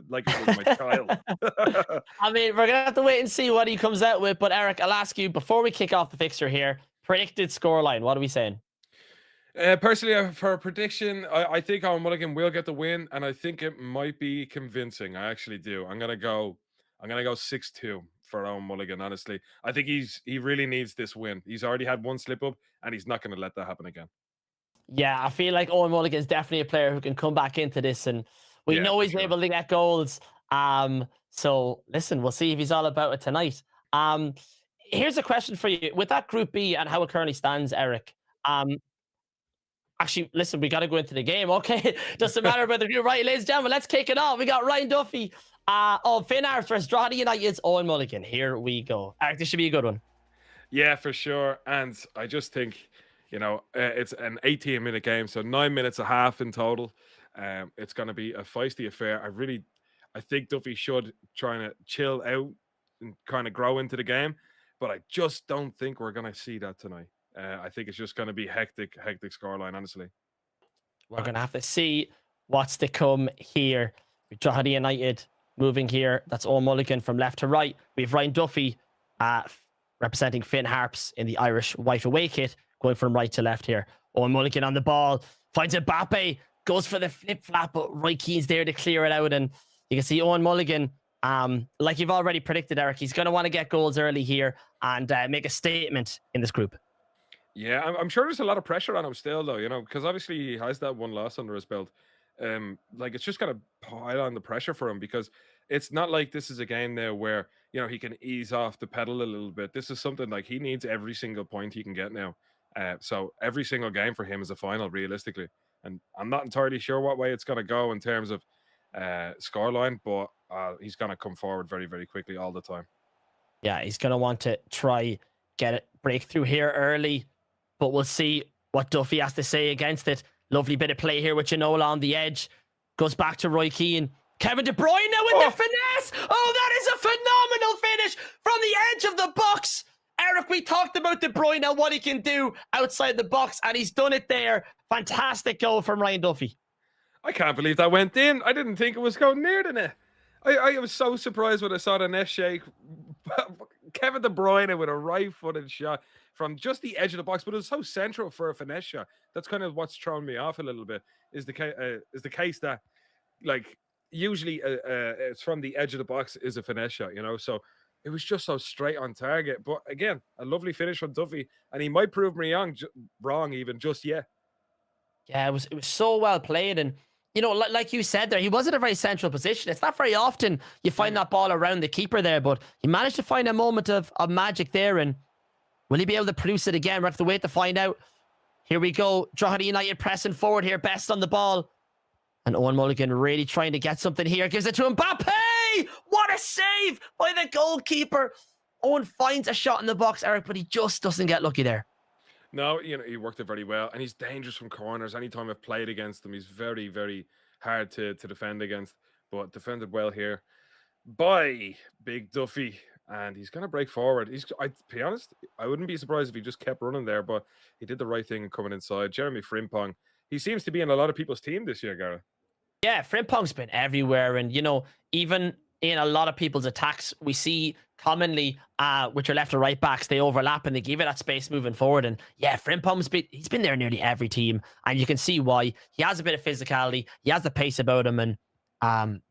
like it was my child. I mean, we're going to have to wait and see what he comes out with. But Eric, I'll ask you, before we kick off the fixture here, predicted scoreline. What are we saying? Personally, for a prediction, I think Owen Mulligan will get the win, and I think it might be convincing. I actually do. I'm gonna go 6-2 for Owen Mulligan. Honestly, I think he really needs this win. He's already had one slip up, and he's not going to let that happen again. Yeah, I feel like Owen Mulligan is definitely a player who can come back into this, and we Yeah, know for he's sure. able to get goals. So listen, we'll see if he's all about it tonight. Here's a question for you: with that Group B and how it currently stands, Eric. Actually, listen, we got to go into the game. Okay, doesn't matter whether you're right, ladies and gentlemen. Let's kick it off. We got Ryan Duffy. Finn Harps versus Drogheda United's Owen Mulligan. Here we go. Eric, this should be a good one. Yeah, for sure. And I just think, it's an 18-minute game, so 9 minutes a half in total. It's going to be a feisty affair. I think Duffy should try to chill out and kind of grow into the game, but I just don't think we're going to see that tonight. I think it's just going to be hectic scoreline, honestly. We're going to have to see what's to come here. With Drogheda United moving here. That's Owen Mulligan from left to right. We have Ryan Duffy representing Finn Harps in the Irish wife away kit, going from right to left here. Owen Mulligan on the ball, finds Mbappe, goes for the flip flap, but Roy Keane's there to clear it out. And you can see Owen Mulligan, like you've already predicted, Eric, he's going to want to get goals early here and make a statement in this group. Yeah, I'm sure there's a lot of pressure on him still, though, because obviously he has that one loss under his belt. It's just going to pile on the pressure for him because it's not like this is a game now where, he can ease off the pedal a little bit. This is something like he needs every single point he can get now. So every single game for him is a final, realistically. And I'm not entirely sure what way it's going to go in terms of scoreline, but he's going to come forward very, very quickly all the time. Yeah, he's going to want to try get it breakthrough here early. But we'll see what Duffy has to say against it. Lovely bit of play here with Ginola on the edge. Goes back to Roy Keane. Kevin De Bruyne with the finesse. Oh, that is a phenomenal finish from the edge of the box. Eric, we talked about De Bruyne and what he can do outside the box, and he's done it there. Fantastic goal from Ryan Duffy. I can't believe that went in. I didn't think it was going near the net. I was so surprised when I saw the net shake. Kevin De Bruyne with a right-footed shot from just the edge of the box, but it was so central for a finesse shot. That's kind of what's thrown me off a little bit. Is the case that, like, usually it's from the edge of the box is a finesse shot, So it was just so straight on target. But again, a lovely finish from Duffy, and he might prove me wrong even just yet. Yeah, it was so well played, and like you said there, he was in a very central position. It's not very often you find that ball around the keeper there, but he managed to find a moment of magic there. And will he be able to produce it again? We have to wait to find out. Here we go. Drogheda United pressing forward here, best on the ball. And Owen Mulligan really trying to get something here. Gives it to Mbappe! What a save by the goalkeeper. Owen finds a shot in the box, Eric, but he just doesn't get lucky there. No, he worked it very well, and he's dangerous from corners. Anytime I've played against him, he's very, very hard to defend against, but defended well here by Big Duffy, and he's going to break forward. To be honest, I wouldn't be surprised if he just kept running there, but he did the right thing coming inside. Jeremy Frimpong, he seems to be in a lot of people's team this year, Gareth. Yeah, Frimpong's been everywhere, and even in a lot of people's attacks, we see commonly with your left or right backs, they overlap and they give it that space moving forward. And yeah, he's been there nearly every team, and you can see why. He has a bit of physicality, he has the pace about him, and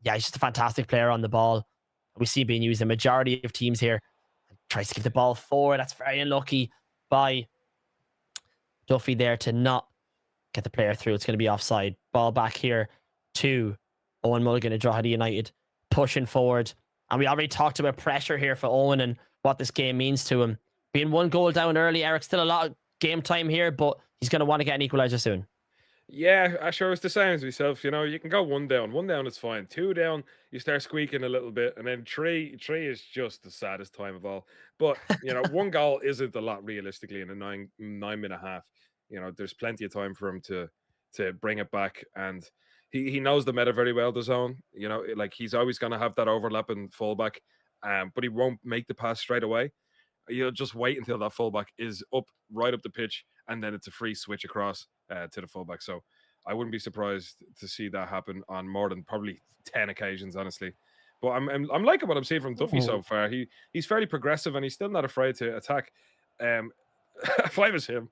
yeah, he's just a fantastic player on the ball. We see him being used in the majority of teams here. Tries to give the ball forward. That's very unlucky by Duffy there to not get the player through. It's going to be offside. Ball back here to Owen Mulligan at Drogheda United, pushing forward. And we already talked about pressure here for Owen and what this game means to him. Being 1 goal down early, Eric, still a lot of game time here, but he's going to want to get an equaliser soon. Yeah, I sure it's the same as myself. You know, you can go 1 down. 1 down is fine. 2 down, you start squeaking a little bit, and then three is just the saddest time of all. But you know, 1 goal isn't a lot realistically in a 9 minute half. You know, there's plenty of time for him to bring it back, and he knows the meta very well. The zone, you know, like he's always going to have that overlapping fullback, but he won't make the pass straight away. You'll just wait until that fullback is up right up the pitch, and then it's a free switch across to the fullback. So I wouldn't be surprised to see that happen on more than probably 10 occasions, honestly. But I'm liking what I'm seeing from Duffy so far. He's fairly progressive, and he's still not afraid to attack. If I was him,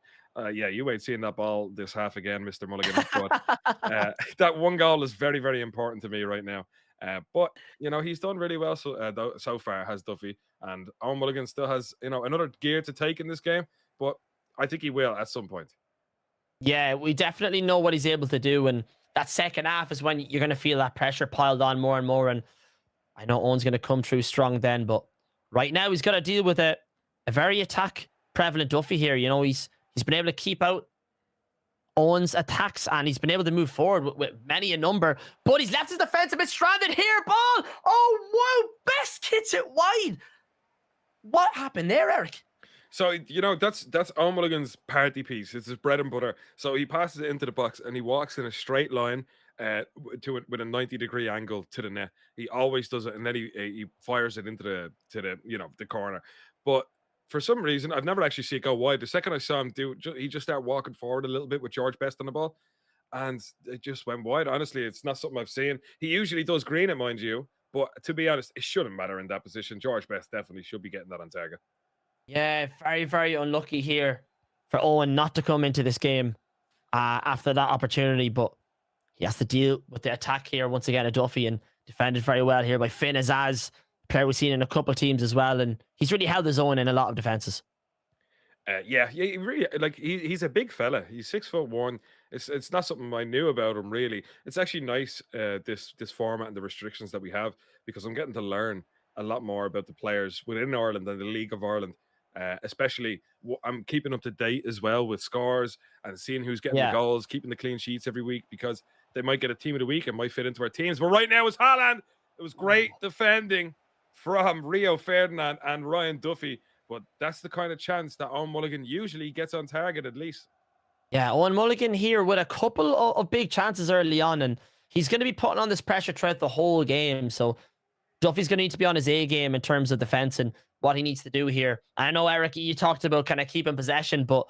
yeah, you ain't seeing that ball this half again, Mr. Mulligan. But that 1 goal is very, very important to me right now. But you know, he's done really well so far, has Duffy, and Owen Mulligan still has, you know, another gear to take in this game, but I think he will at some point. Yeah, we definitely know what he's able to do. And that second half is when you're going to feel that pressure piled on more and more. And I know Owen's going to come through strong then, but right now he's got to deal with a very attack prevalent Duffy here. You know, he's been able to keep out Owen's attacks, and he's been able to move forward with many a number, but he's left his defense a bit stranded here. Ball. Oh, wow. Best hits it wide. What happened there, Eric? So, you know, that's Owen Mulligan's party piece. It's his bread and butter. So he passes it into the box and he walks in a straight line to it with a 90-degree angle to the net. He always does it, and then he fires it into the you know, the corner. But for some reason, I've never actually seen it go wide. The second I saw him he just started walking forward a little bit with George Best on the ball, and it just went wide. Honestly, it's not something I've seen. He usually does green it, mind you, but to be honest, it shouldn't matter in that position. George Best definitely should be getting that on target. Yeah, very, very unlucky here for Owen not to come into this game after that opportunity, but he has to deal with the attack here once again at Duffy, and defended very well here by Finn Azaz, player we've seen in a couple of teams as well, and he's really held his own in a lot of defenses. Yeah, he really, like, he's a big fella. He's 6'1". It's not something I knew about him really. It's actually nice, this format and the restrictions that we have, because I'm getting to learn a lot more about the players within Ireland and the League of Ireland. Especially, I'm keeping up to date as well with scores and seeing who's getting the goals, keeping the clean sheets every week, because they might get a team of the week and might fit into our teams. But right now it's Haaland. It was great defending from Rio Ferdinand and Ryan Duffy. But that's the kind of chance that Owen Mulligan usually gets on target, at least. Yeah, Owen Mulligan here with a couple of big chances early on, and he's going to be putting on this pressure throughout the whole game. So Duffy's going to need to be on his A game in terms of defense and what he needs to do here. I know, Eric, you talked about kind of keeping possession, but,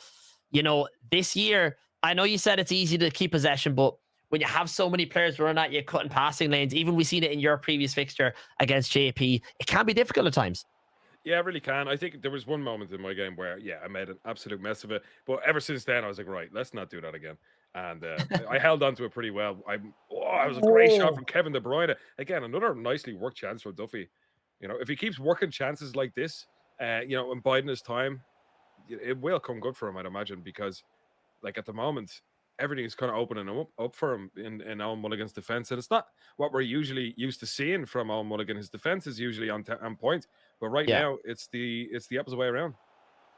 you know, this year, I know you said it's easy to keep possession, but when you have so many players running at you, cutting passing lanes, even we've seen it in your previous fixture against JP, it can be difficult at times. Yeah, it really can. I think there was one moment in my game where, yeah, I made an absolute mess of it. But ever since then, I was like, right, let's not do that again. And I held on to it pretty well. It was a great shot from Kevin De Bruyne. Again, another nicely worked chance for Duffy. You know, if he keeps working chances like this, you know, and biding his time, it will come good for him, I'd imagine, because, like, at the moment, everything's kind of opening up for him in Owen Mulligan's defense. And it's not what we're usually used to seeing from Owen Mulligan. His defense is usually on point. But right now, it's the opposite way around.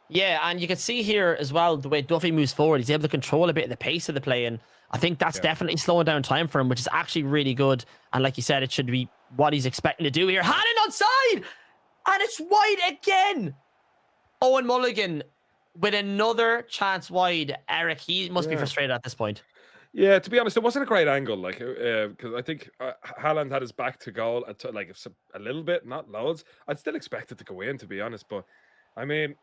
Yeah, and you can see here as well, the way Duffy moves forward, he's able to control a bit of the pace of the play. And I think that's definitely slowing down time for him, which is actually really good. And like you said, it should be what he's expecting to do here. Hannon onside! And it's wide again! Owen Mulligan with another chance wide. Eric, he must be frustrated at this point. Yeah, to be honest, it wasn't a great angle, like, because I think Haaland had his back to goal, like a little bit, not loads. I'd still expect it to go in, to be honest. But I mean,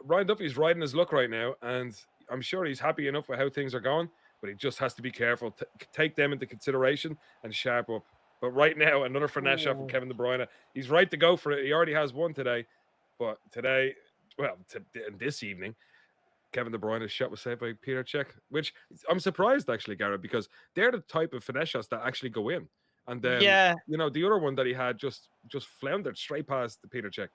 Ryan Duffy's riding his luck right now, and I'm sure he's happy enough with how things are going. But he just has to be careful, take them into consideration, and sharp up. But right now, another finesse shot from Kevin De Bruyne. He's right to go for it. He already has one today, but today, well, this evening, Kevin De Bruyne's shot was saved by Peter Cech, which I'm surprised, actually, Garrett, because they're the type of finesse shots that actually go in. And then, you know, the other one that he had just floundered straight past the Peter Cech.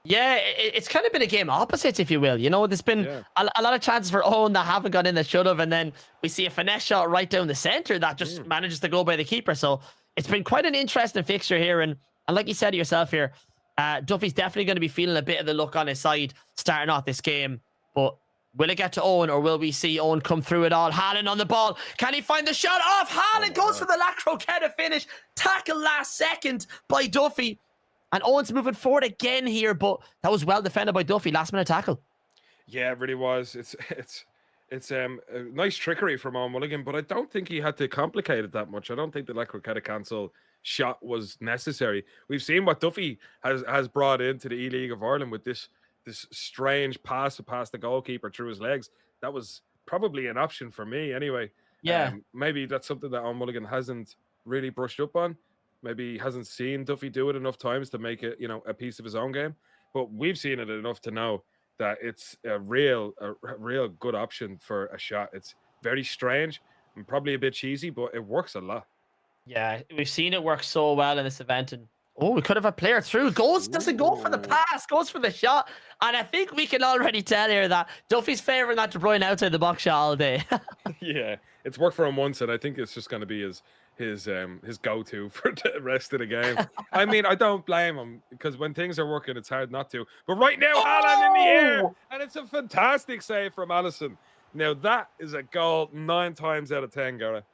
Yeah, it's kind of been a game opposite, if you will. You know, there's been Yeah. a lot of chances for Owen that haven't gone in that should have, and then we see a finesse shot right down the center that just Mm. manages to go by the keeper. So it's been quite an interesting fixture here, and like you said yourself here, Duffy's definitely going to be feeling a bit of the luck on his side starting off this game. But will it get to Owen, or will we see Owen come through it all? Haaland on the ball. Can he find the shot off? Haaland goes for the La Croqueta finish. Tackle last second by Duffy. And Owen's moving forward again here, but that was well defended by Duffy. Last minute tackle. Yeah, it really was. It's a nice trickery from Owen Mulligan, but I don't think he had to complicate it that much. I don't think the La Croqueta cancel shot was necessary. We've seen what Duffy has brought into the E-League of Ireland with this strange pass past the goalkeeper through his legs. That was probably an option for me anyway. Yeah. Maybe that's something that Owen Mulligan hasn't really brushed up on. Maybe he hasn't seen Duffy do it enough times to make it, a piece of his own game. But we've seen it enough to know that it's a real good option for a shot. It's very strange and probably a bit cheesy, but it works a lot. Yeah, we've seen it work so well in this event. And we could have a player through. Doesn't go for the pass, goes for the shot. And I think we can already tell here that Duffy's favouring that De Bruyne outside the box shot all day. Yeah, it's worked for him once, and I think it's just going to be his go-to for the rest of the game. I mean, I don't blame him, because when things are working, it's hard not to. But right now, Haaland in the air, and it's a fantastic save from Alisson. Now, that is a goal 9 times out of 10, Gareth.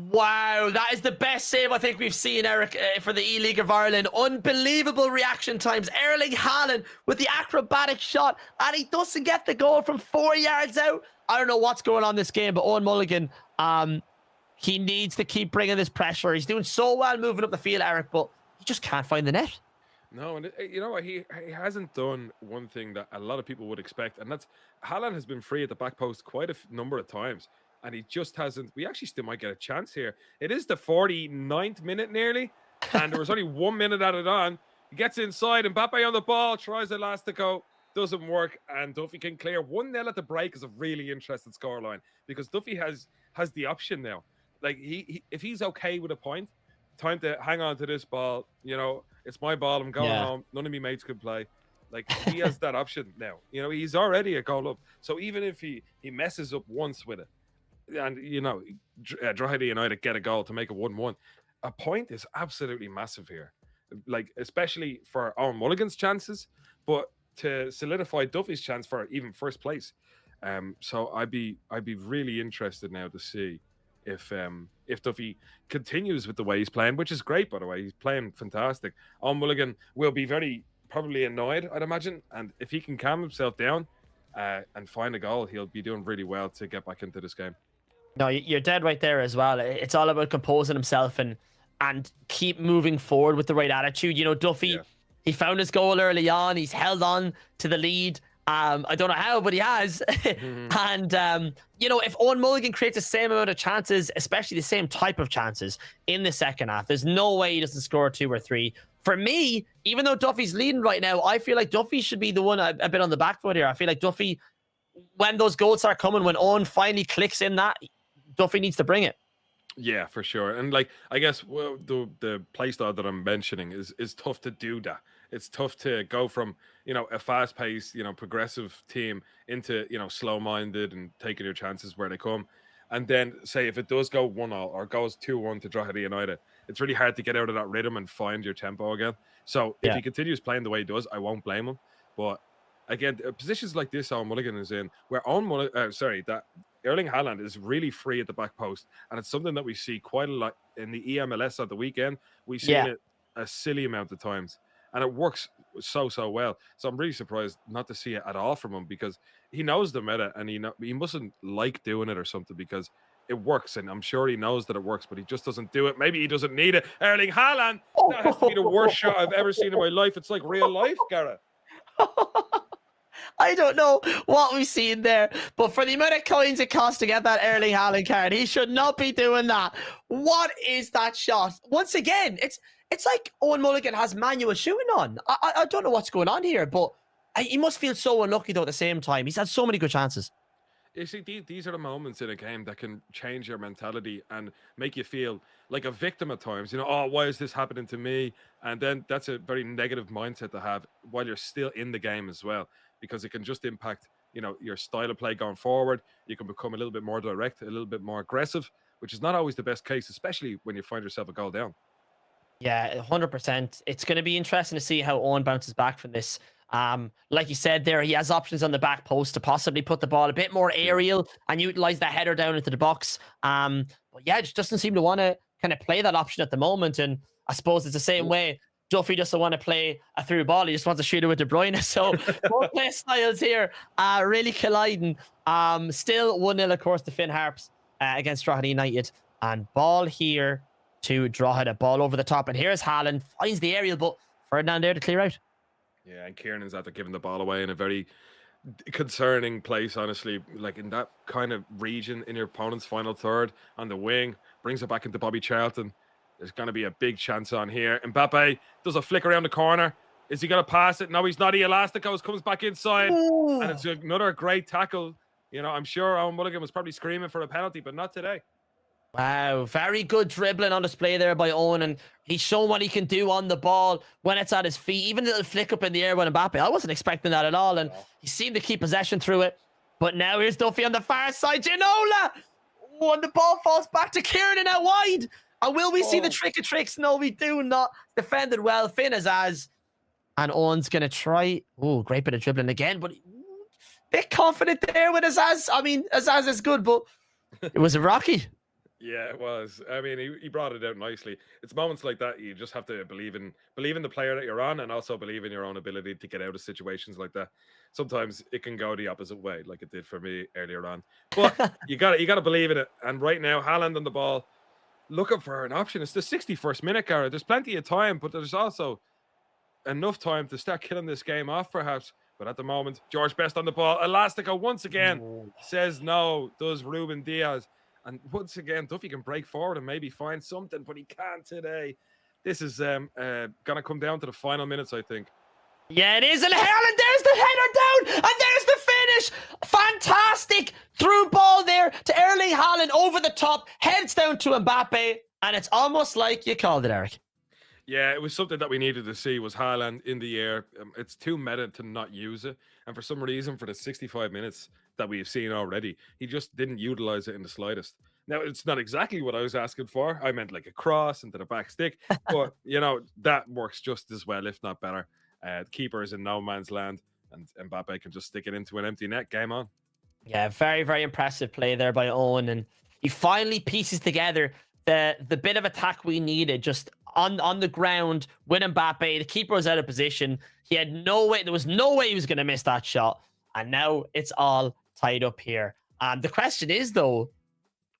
Wow, that is the best save I think we've seen, Eric, for the E-League of Ireland. Unbelievable reaction times. Erling Haaland with the acrobatic shot, and he doesn't get the goal from 4 yards out. I don't know what's going on this game, but Owen Mulligan, he needs to keep bringing this pressure. He's doing so well moving up the field, Eric, but he just can't find the net. No, and you know what? He hasn't done one thing that a lot of people would expect, and that's Haaland has been free at the back post quite a number of times, and he just hasn't. We actually still might get a chance here. It is the 49th minute nearly, and there was only 1 minute added on. He gets inside, and Mbappe on the ball, tries the last to go, doesn't work, and Duffy can clear. 1-0 at the break is a really interesting scoreline, because Duffy has the option now. Like, he if he's okay with a point, time to hang on to this ball. It's my ball. I'm going home. None of me mates could play. Like, he has that option now. He's already a goal up. So even if he messes up once with it, and Drogheda United get a goal to make it 1-1, a point is absolutely massive here. Like, especially for Owen Mulligan's chances, but to solidify Duffy's chance for even first place. So I'd be really interested now to see if Duffy continues with the way he's playing, which is great, by the way. He's playing fantastic. Owen Mulligan will be very probably annoyed, I'd imagine, and if he can calm himself down and find a goal, he'll be doing really well to get back into this game. No, you're dead right there as well. It's all about composing himself and keep moving forward with the right attitude. Duffy, he found his goal early on. He's held on to the lead. I don't know how, but he has. And, if Owen Mulligan creates the same amount of chances, especially the same type of chances in the second half, there's no way he doesn't score 2 or 3. For me, even though Duffy's leading right now, I feel like Duffy should be the one a bit on the back foot here. I feel like Duffy, when those goals start coming, when Owen finally clicks in that, Duffy needs to bring it. Yeah, for sure. And I guess the play style that I'm mentioning is tough to do that. It's tough to go from, a fast-paced, progressive team into, slow-minded and taking your chances where they come. And then, say, if it does go 1-0 or goes 2-1 to Drogheda United, it's really hard to get out of that rhythm and find your tempo again. So if he continues playing the way he does, I won't blame him. But again, positions like this Owen Mulligan is in, where that Erling Haaland is really free at the back post, and it's something that we see quite a lot in the EMLS at the weekend. We see it a silly amount of times, and it works so well. So I'm really surprised not to see it at all from him, because he knows the meta, and he mustn't like doing it or something, because it works, and I'm sure he knows that it works, but he just doesn't do it. Maybe he doesn't need it. Erling Haaland, that has to be the worst shot I've ever seen in my life. It's like real life, Gareth. I don't know what we've seen there, but for the amount of coins it costs to get that Erling Haaland card, he should not be doing that. What is that shot? Once again, it's like Owen Mulligan has manual shooting on. I don't know what's going on here, but he must feel so unlucky though at the same time. He's had so many good chances. You see, these are the moments in a game that can change your mentality and make you feel like a victim at times. You know, oh, why is this happening to me? And then that's a very negative mindset to have while you're still in the game as well, because it can just impact, your style of play going forward. You can become a little bit more direct, a little bit more aggressive, which is not always the best case, especially when you find yourself a goal down. Yeah, 100%. It's going to be interesting to see how Owen bounces back from this. Like you said there, he has options on the back post to possibly put the ball a bit more Yeah. aerial and utilize that header down into the box. But yeah, just doesn't seem to want to kind of play that option at the moment. And I suppose it's the same way. Duffy doesn't want to play a through ball. He just wants to shoot it with De Bruyne. So both play styles here really colliding. Still 1-0, of course, to Finn Harps against Drogheda United. And ball here to Drogheda, ball over the top. And here's Haaland, finds the aerial, but Ferdinand there to clear out. Yeah, and Kieran's after giving the ball away in a very concerning place, honestly. Like in that kind of region in your opponent's final third on the wing, brings it back into Bobby Charlton. There's going to be a big chance on here. Mbappe does a flick around the corner. Is he going to pass it? No, he's not. He elasticos, comes back inside, Ooh. and it's another great tackle. I'm sure Owen Mulligan was probably screaming for a penalty, but not today. Wow, very good dribbling on display there by Owen, and he's shown what he can do on the ball when it's at his feet. Even a little flick up in the air with Mbappe. I wasn't expecting that at all, and he seemed to keep possession through it. But now here's Duffy on the far side. Ginola! Oh, and the ball falls back to Kieran out wide. And will we see the trick of tricks? No, we do not. Defended well. Finn Azaz. And Owen's going to try. Oh, great bit of dribbling again, but bit confident there with Azaz. I mean, Azaz is good, but it was a rocky. Yeah, it was. I mean, he brought it out nicely. It's moments like that you just have to believe in the player that you're on, and also believe in your own ability to get out of situations like that. Sometimes it can go the opposite way, like it did for me earlier on. But you got to believe in it. And right now, Haaland on the ball, looking for an option. It's the 61st minute, Gareth. There's plenty of time, but there's also enough time to start killing this game off, perhaps. But at the moment, George Best on the ball. Elastico once again says no, does Ruben Diaz. And once again, Duffy can break forward and maybe find something, but he can't today. This is going to come down to the final minutes, I think. Yeah, it is. And Haaland, there's the header down, and there's the finish. Fantastic through ball there to Erling Haaland over the top, heads down to Mbappe, and it's almost like you called it, Eric. Yeah, it was something that we needed to see, was Haaland in the air. It's too meta to not use it. And for some reason, for the 65 minutes that we've seen already, he just didn't utilize it in the slightest. Now, it's not exactly what I was asking for. I meant like a cross into the back stick. But, that works just as well, if not better. The keeper is in no man's land, and Mbappe can just stick it into an empty net. Game on. Yeah, very, very impressive play there by Owen. And he finally pieces together the bit of attack we needed, just on the ground with Mbappe. The keeper was out of position. He had no way. There was no way he was going to miss that shot. And now it's all tied up here. The question is, though,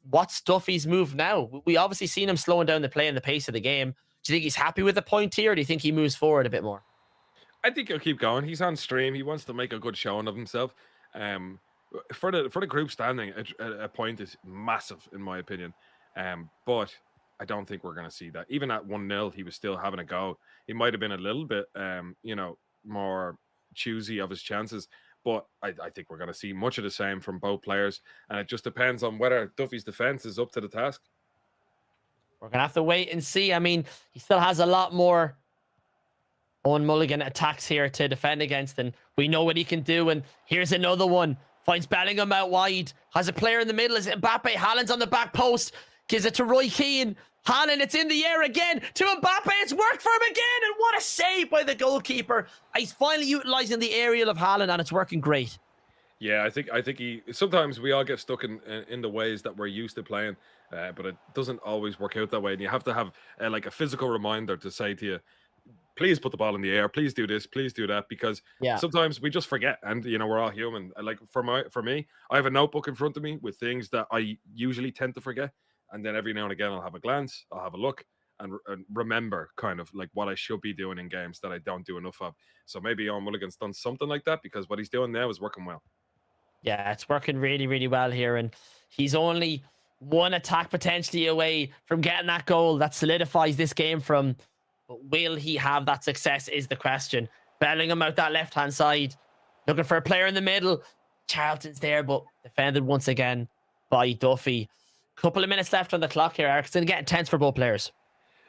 what's Duffy's move now? We obviously seen him slowing down the play and the pace of the game. Do you think he's happy with the point here, or do you think he moves forward a bit more? I think he'll keep going. He's on stream. He wants to make a good showing of himself. For the group standing, a point is massive, in my opinion. But I don't think we're going to see that. Even at 1-0, he was still having a go. He might have been a little bit, more choosy of his chances. But I think we're going to see much of the same from both players. And it just depends on whether Duffy's defense is up to the task. We're going to have to wait and see. I mean, he still has a lot more Owen Mulligan attacks here to defend against, and we know what he can do. And here's another one. Finds Bellingham out wide. Has a player in the middle. Is it Mbappe? Haaland's on the back post. Gives it to Roy Keane. Haaland, it's in the air again. To Mbappe. It's worked for him again. And what a save by the goalkeeper. He's finally utilizing the aerial of Haaland, and it's working great. Yeah, I think he. Sometimes we all get stuck in the ways that we're used to playing, but it doesn't always work out that way. And you have to have like a physical reminder to say to you, please put the ball in the air. Please do this. Please do that. Because sometimes we just forget, and we're all human. Like for me, I have a notebook in front of me with things that I usually tend to forget, and then every now and again I'll have a glance, I'll have a look, and remember kind of like what I should be doing in games that I don't do enough of. So maybe Owen Mulligan's done something like that, because what he's doing now is working well. Yeah, it's working really, really well here. And he's only one attack potentially away from getting that goal that solidifies this game from. But will he have that success is the question. Bellingham out that left-hand side. Looking for a player in the middle. Charlton's there, but defended once again by Duffy. Couple of minutes left on the clock here, Eric. It's going to get intense for both players.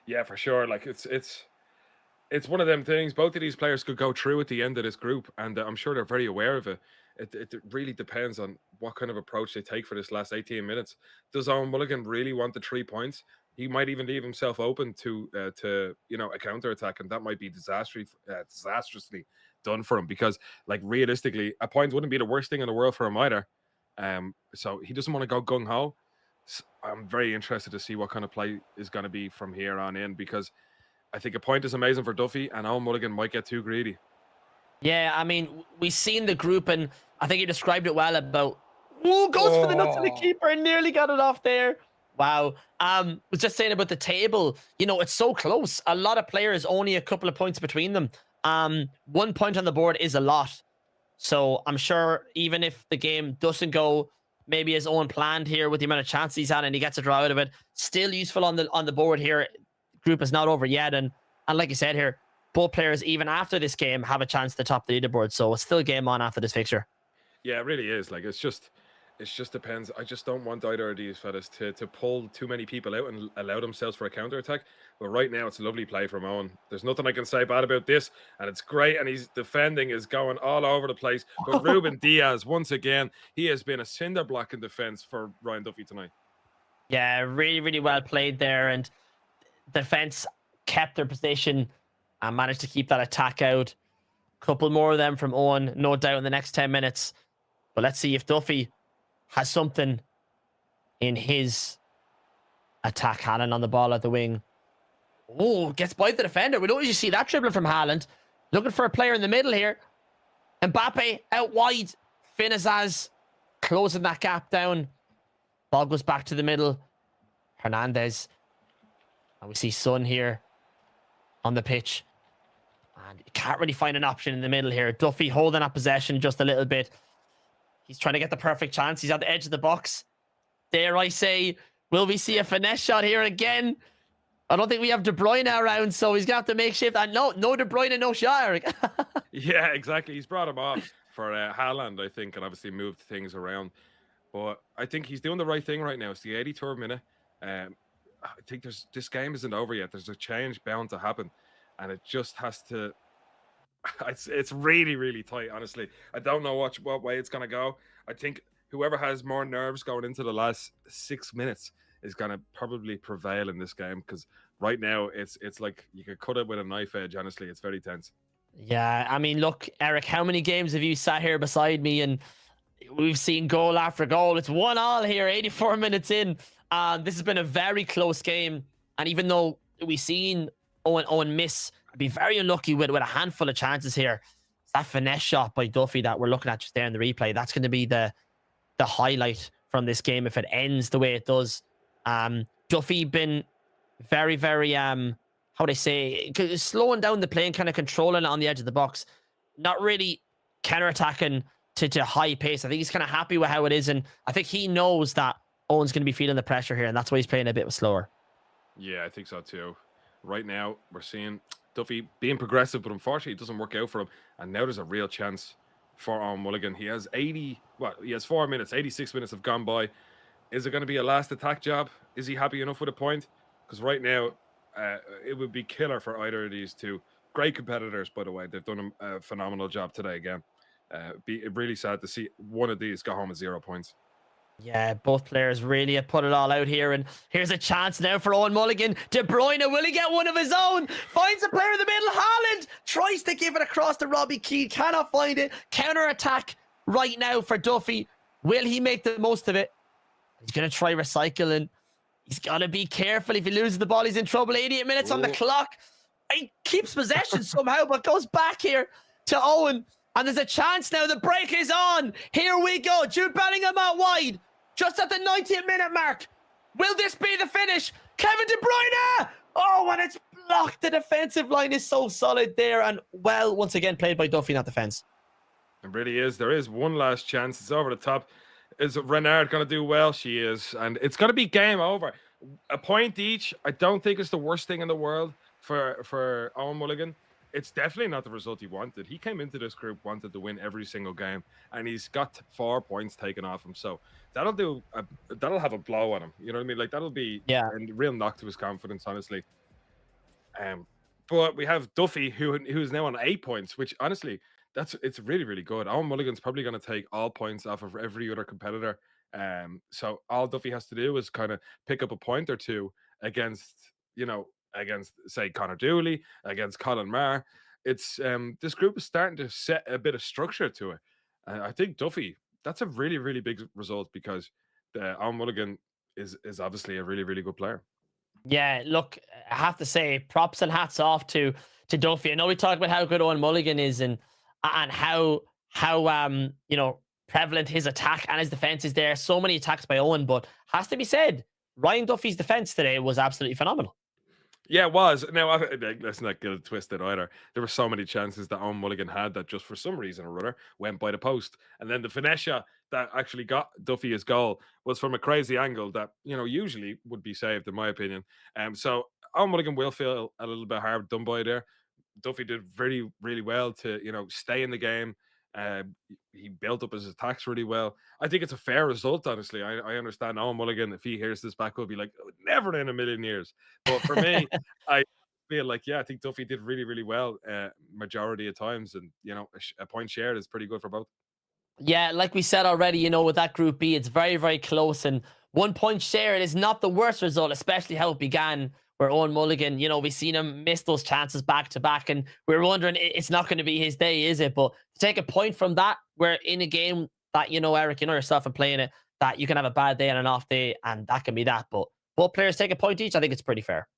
Yeah, for sure. Like it's one of them things. Both of these players could go through at the end of this group, and I'm sure they're very aware of it. It really depends on what kind of approach they take for this last 18 minutes. Does Owen Mulligan really want the 3 points? He might even leave himself open to a counter attack, and that might be disastrously done for him. Because like realistically, a point wouldn't be the worst thing in the world for him either. So he doesn't want to go gung ho. I'm very interested to see what kind of play is going to be from here on in, because I think a point is amazing for Duffy, and Owen Mulligan might get too greedy. Yeah, I mean, we've seen the group, and I think you described it well about, goes for the nuts of the keeper and nearly got it off there. Wow. Was just saying about the table, it's so close. A lot of players, only a couple of points between them. 1 point on the board is a lot. So I'm sure even if the game doesn't go maybe his own planned here with the amount of chances he's had and he gets a draw out of it, still useful on the board here. Group is not over yet, and like you said here, both players even after this game have a chance to top the leaderboard, so it's still game on after this fixture. Yeah, it really is. Like it just depends. I just don't want either of these fellas to pull too many people out and allow themselves for a counter attack. But right now it's a lovely play from Owen. There's nothing I can say bad about this, and it's great, and he's defending is going all over the place. But Ruben Diaz, once again, he has been a cinder block in defense for Ryan Duffy tonight. Yeah, really, really well played there, and defense kept their position and managed to keep that attack out. Couple more of them from Owen, no doubt, in the next 10 minutes. But let's see if Duffy has something in his attack. Haaland on the ball at the wing. Oh, gets by the defender. We don't usually see that dribbling from Haaland. Looking for a player in the middle here. Mbappe out wide. Finazaz closing that gap down. Ball goes back to the middle. Hernandez. And we see Son here on the pitch. And you can't really find an option in the middle here. Duffy holding that possession just a little bit. He's trying to get the perfect chance. He's at the edge of the box. Dare I say, will we see a finesse shot here again? I don't think we have De Bruyne around, so he's going to have to make shift. And no De Bruyne, no shot, Eric. Yeah, exactly. He's brought him off for Haaland, I think, and obviously moved things around. But I think he's doing the right thing right now. It's the 83rd minute. I think this game isn't over yet. There's a change bound to happen, and it just has to. It's really, really tight. Honestly, I don't know what way it's gonna go. I think whoever has more nerves going into the last 6 minutes is gonna probably prevail in this game, because right now it's like you could cut it with a knife edge. Honestly, it's very tense. Yeah, I mean, look, Eric, how many games have you sat here beside me and we've seen goal after goal? It's 1-1 here, 84 minutes in. This has been a very close game, and even though we've seen Owen miss, be very unlucky with a handful of chances here. It's that finesse shot by Duffy that we're looking at just there in the replay. That's going to be the highlight from this game if it ends the way it does. Duffy been very, very how would I say, slowing down the play and kind of controlling it on the edge of the box, not really counter-attacking to high pace. I think he's kind of happy with how it is, and I think he knows that Owen's going to be feeling the pressure here, and that's why he's playing a bit slower. Yeah, I think so too. Right now, we're seeing Duffy being progressive, but unfortunately, it doesn't work out for him. And now there's a real chance for Owen Mulligan. He has 4 minutes, 86 minutes have gone by. Is it going to be a last attack job? Is he happy enough with a point? Because right now, it would be killer for either of these two. Great competitors, by the way. They've done a phenomenal job today again. Be really sad to see one of these go home with 0 points. Yeah, both players really have put it all out here, and here's a chance now for Owen Mulligan. De Bruyne, will he get one of his own? Finds a player in the middle. Haaland tries to give it across to Robbie Keane, cannot find it. Counter attack right now for Duffy. Will he make the most of it? He's going to try recycling. He's got to be careful. If he loses the ball, he's in trouble. 88 minutes on the clock. He keeps possession somehow, but goes back here to Owen. And there's a chance now. The break is on. Here we go. Jude Bellingham out wide. Just at the 90th minute mark. Will this be the finish? Kevin De Bruyne! Oh, and it's blocked. The defensive line is so solid there. And well, once again, played by Duffy, not defense. It really is. There is one last chance. It's over the top. Is Renard going to do well? She is. And it's going to be game over. A point each. I don't think it's the worst thing in the world for Owen Mulligan. it's definitely not the result he wanted. He came into this group wanted to win every single game, and he's got 4 points taken off him. So that'll have a blow on him. You know what I mean? Like that'll be Yeah. a real knock to his confidence, honestly. Um, but we have Duffy who's now on 8 points, which honestly, it's really really good. Owen Mulligan's probably going to take all points off of every other competitor. So all Duffy has to do is kind of pick up a point or two against against say Connor Dooley, against Colin Marr. It's this group is starting to set a bit of structure to it. I think Duffy, that's a really really big result because Owen Mulligan is obviously a really really good player. Yeah, look, I have to say, props and hats off to Duffy. I know we talked about how good Owen Mulligan is and how prevalent his attack and his defense is there. So many attacks by Owen, but has to be said, Ryan Duffy's defense today was absolutely phenomenal. Yeah, it was. Now, let's not get it twisted either. There were so many chances that Owen Mulligan had that just for some reason or other went by the post. And then the finesse shot that actually got Duffy his goal was from a crazy angle that, usually would be saved, in my opinion. So Owen Mulligan will feel a little bit hard done by there. Duffy did very, really well to, stay in the game. Uh, he built up his attacks really well. I think it's a fair result, honestly. I understand Owen Mulligan, if he hears this back, will be like, "Oh, never in a million years." But for me, I feel like, yeah, I think Duffy did really, really well majority of times. And, a point shared is pretty good for both. Yeah, like we said already, with that Group B, it's very, very close. And 1 point share, it is not the worst result, especially how it began, where Owen Mulligan, we seen him miss those chances back to back. And we were wondering, it's not going to be his day, is it? But to take a point from that, where in a game that, Eric, yourself and playing it, that you can have a bad day and an off day, and that can be that. But both players take a point each. I think it's pretty fair.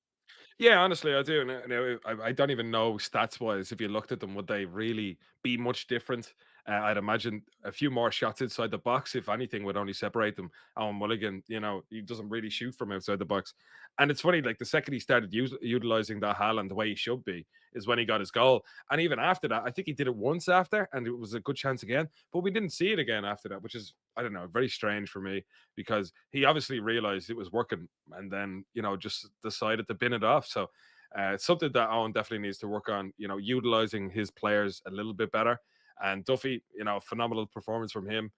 Yeah, honestly, I do. Now, I don't even know stats wise. If you looked at them, would they really be much different? I'd imagine a few more shots inside the box, if anything, would only separate them. Alan Mulligan, he doesn't really shoot from outside the box. And it's funny, like the second he started utilizing that Haaland the way he should be, is when he got his goal. And even after that, I think he did it once after, and it was a good chance again. But we didn't see it again after that, which is, I don't know, very strange for me because he obviously realized it was working and then, just decided to bin it off. So it's something that Owen definitely needs to work on, utilizing his players a little bit better. And Duffy, phenomenal performance from him.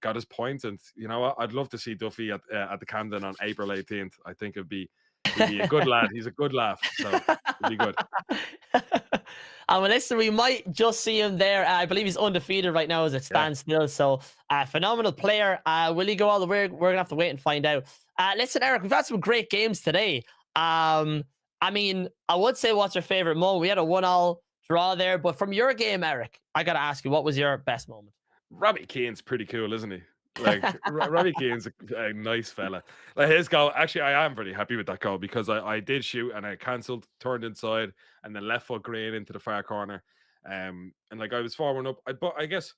Got his point, and I'd love to see Duffy at the Camden on April 18th. I think he'd be a good lad. He's a good laugh, so it'd be good. And listen, we might just see him there. I believe he's undefeated right now as it stands still. So, phenomenal player. Will he go all the way? We're gonna have to wait and find out. Listen, Eric, we've had some great games today. I mean, I would say, what's your favorite moment? We had a 1-1 draw there, but from your game, Eric, I gotta ask you, what was your best moment? Robbie Keane's pretty cool, isn't he? Like Robbie Keane's a nice fella. Like his goal, actually, I am pretty happy with that goal because I did shoot and I cancelled, turned inside, and then left foot green into the far corner. And like I was forward up, but I guess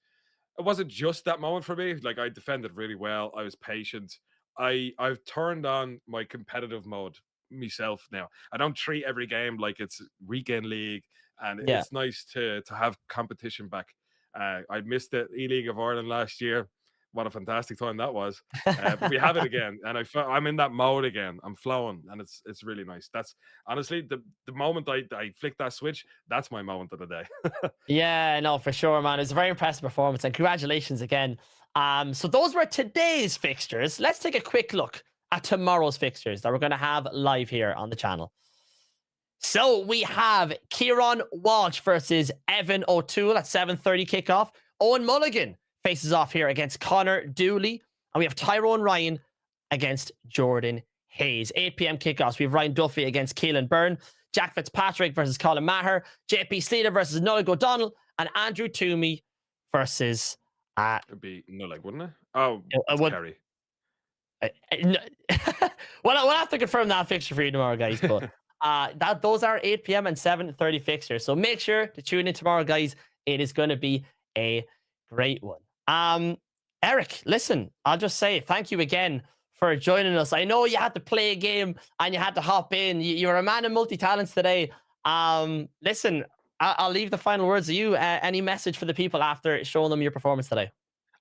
it wasn't just that moment for me. Like I defended really well. I was patient. I've turned on my competitive mode myself now. I don't treat every game like it's weekend league, and Yeah. it's nice to have competition back. I missed the eLeague of Ireland last year. What a fantastic time that was! But we have it again, and I'm in that mode again. I'm flowing, and it's really nice. That's honestly the moment I flick that switch. That's my moment of the day. Yeah, no, for sure, man. It was a very impressive performance, and congratulations again. So those were today's fixtures. Let's take a quick look at tomorrow's fixtures that we're going to have live here on the channel. So we have Kieran Walsh versus Evan O'Toole at 7:30 kickoff. Owen Mulligan faces off here against Connor Dooley. And we have Tyrone Ryan against Jordan Hayes. 8 p.m. kickoffs. We have Ryan Duffy against Keelan Byrne. Jack Fitzpatrick versus Colin Maher. JP Slater versus Nolan O'Donnell. And Andrew Toomey versus... It'd be Nullig, wouldn't it? Oh, it's Kerry. Well, we'll have to confirm that fixture for you tomorrow, guys. But those are 8 p.m. and 7:30 fixtures. So make sure to tune in tomorrow, guys. It is going to be a great one. Eric, listen, I'll just say thank you again for joining us. I know you had to play a game and you had to hop in. You're a man of multi-talents today. Listen, I'll leave the final words to you. Any message for the people after showing them your performance today?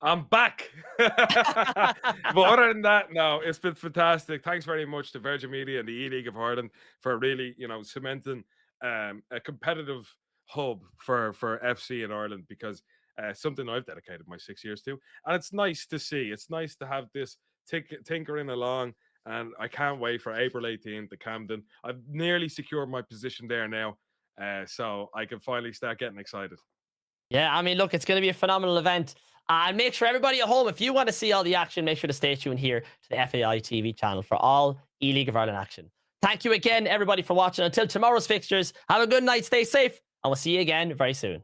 I'm back. But other than that, no, it's been fantastic. Thanks very much to Virgin Media and the eLeague of Ireland for really, cementing a competitive hub for FC in Ireland, because something I've dedicated my 6 years to, and it's nice to see. It's nice to have this tinkering along, and I can't wait for April 18th, the Camden. I've nearly secured my position there now, so I can finally start getting excited. Yeah, I mean, look, it's going to be a phenomenal event. And make sure everybody at home, if you want to see all the action, make sure to stay tuned here to the FAI TV channel for all eLeague of Ireland action. Thank you again, everybody, for watching. Until tomorrow's fixtures, have a good night, stay safe, and we'll see you again very soon.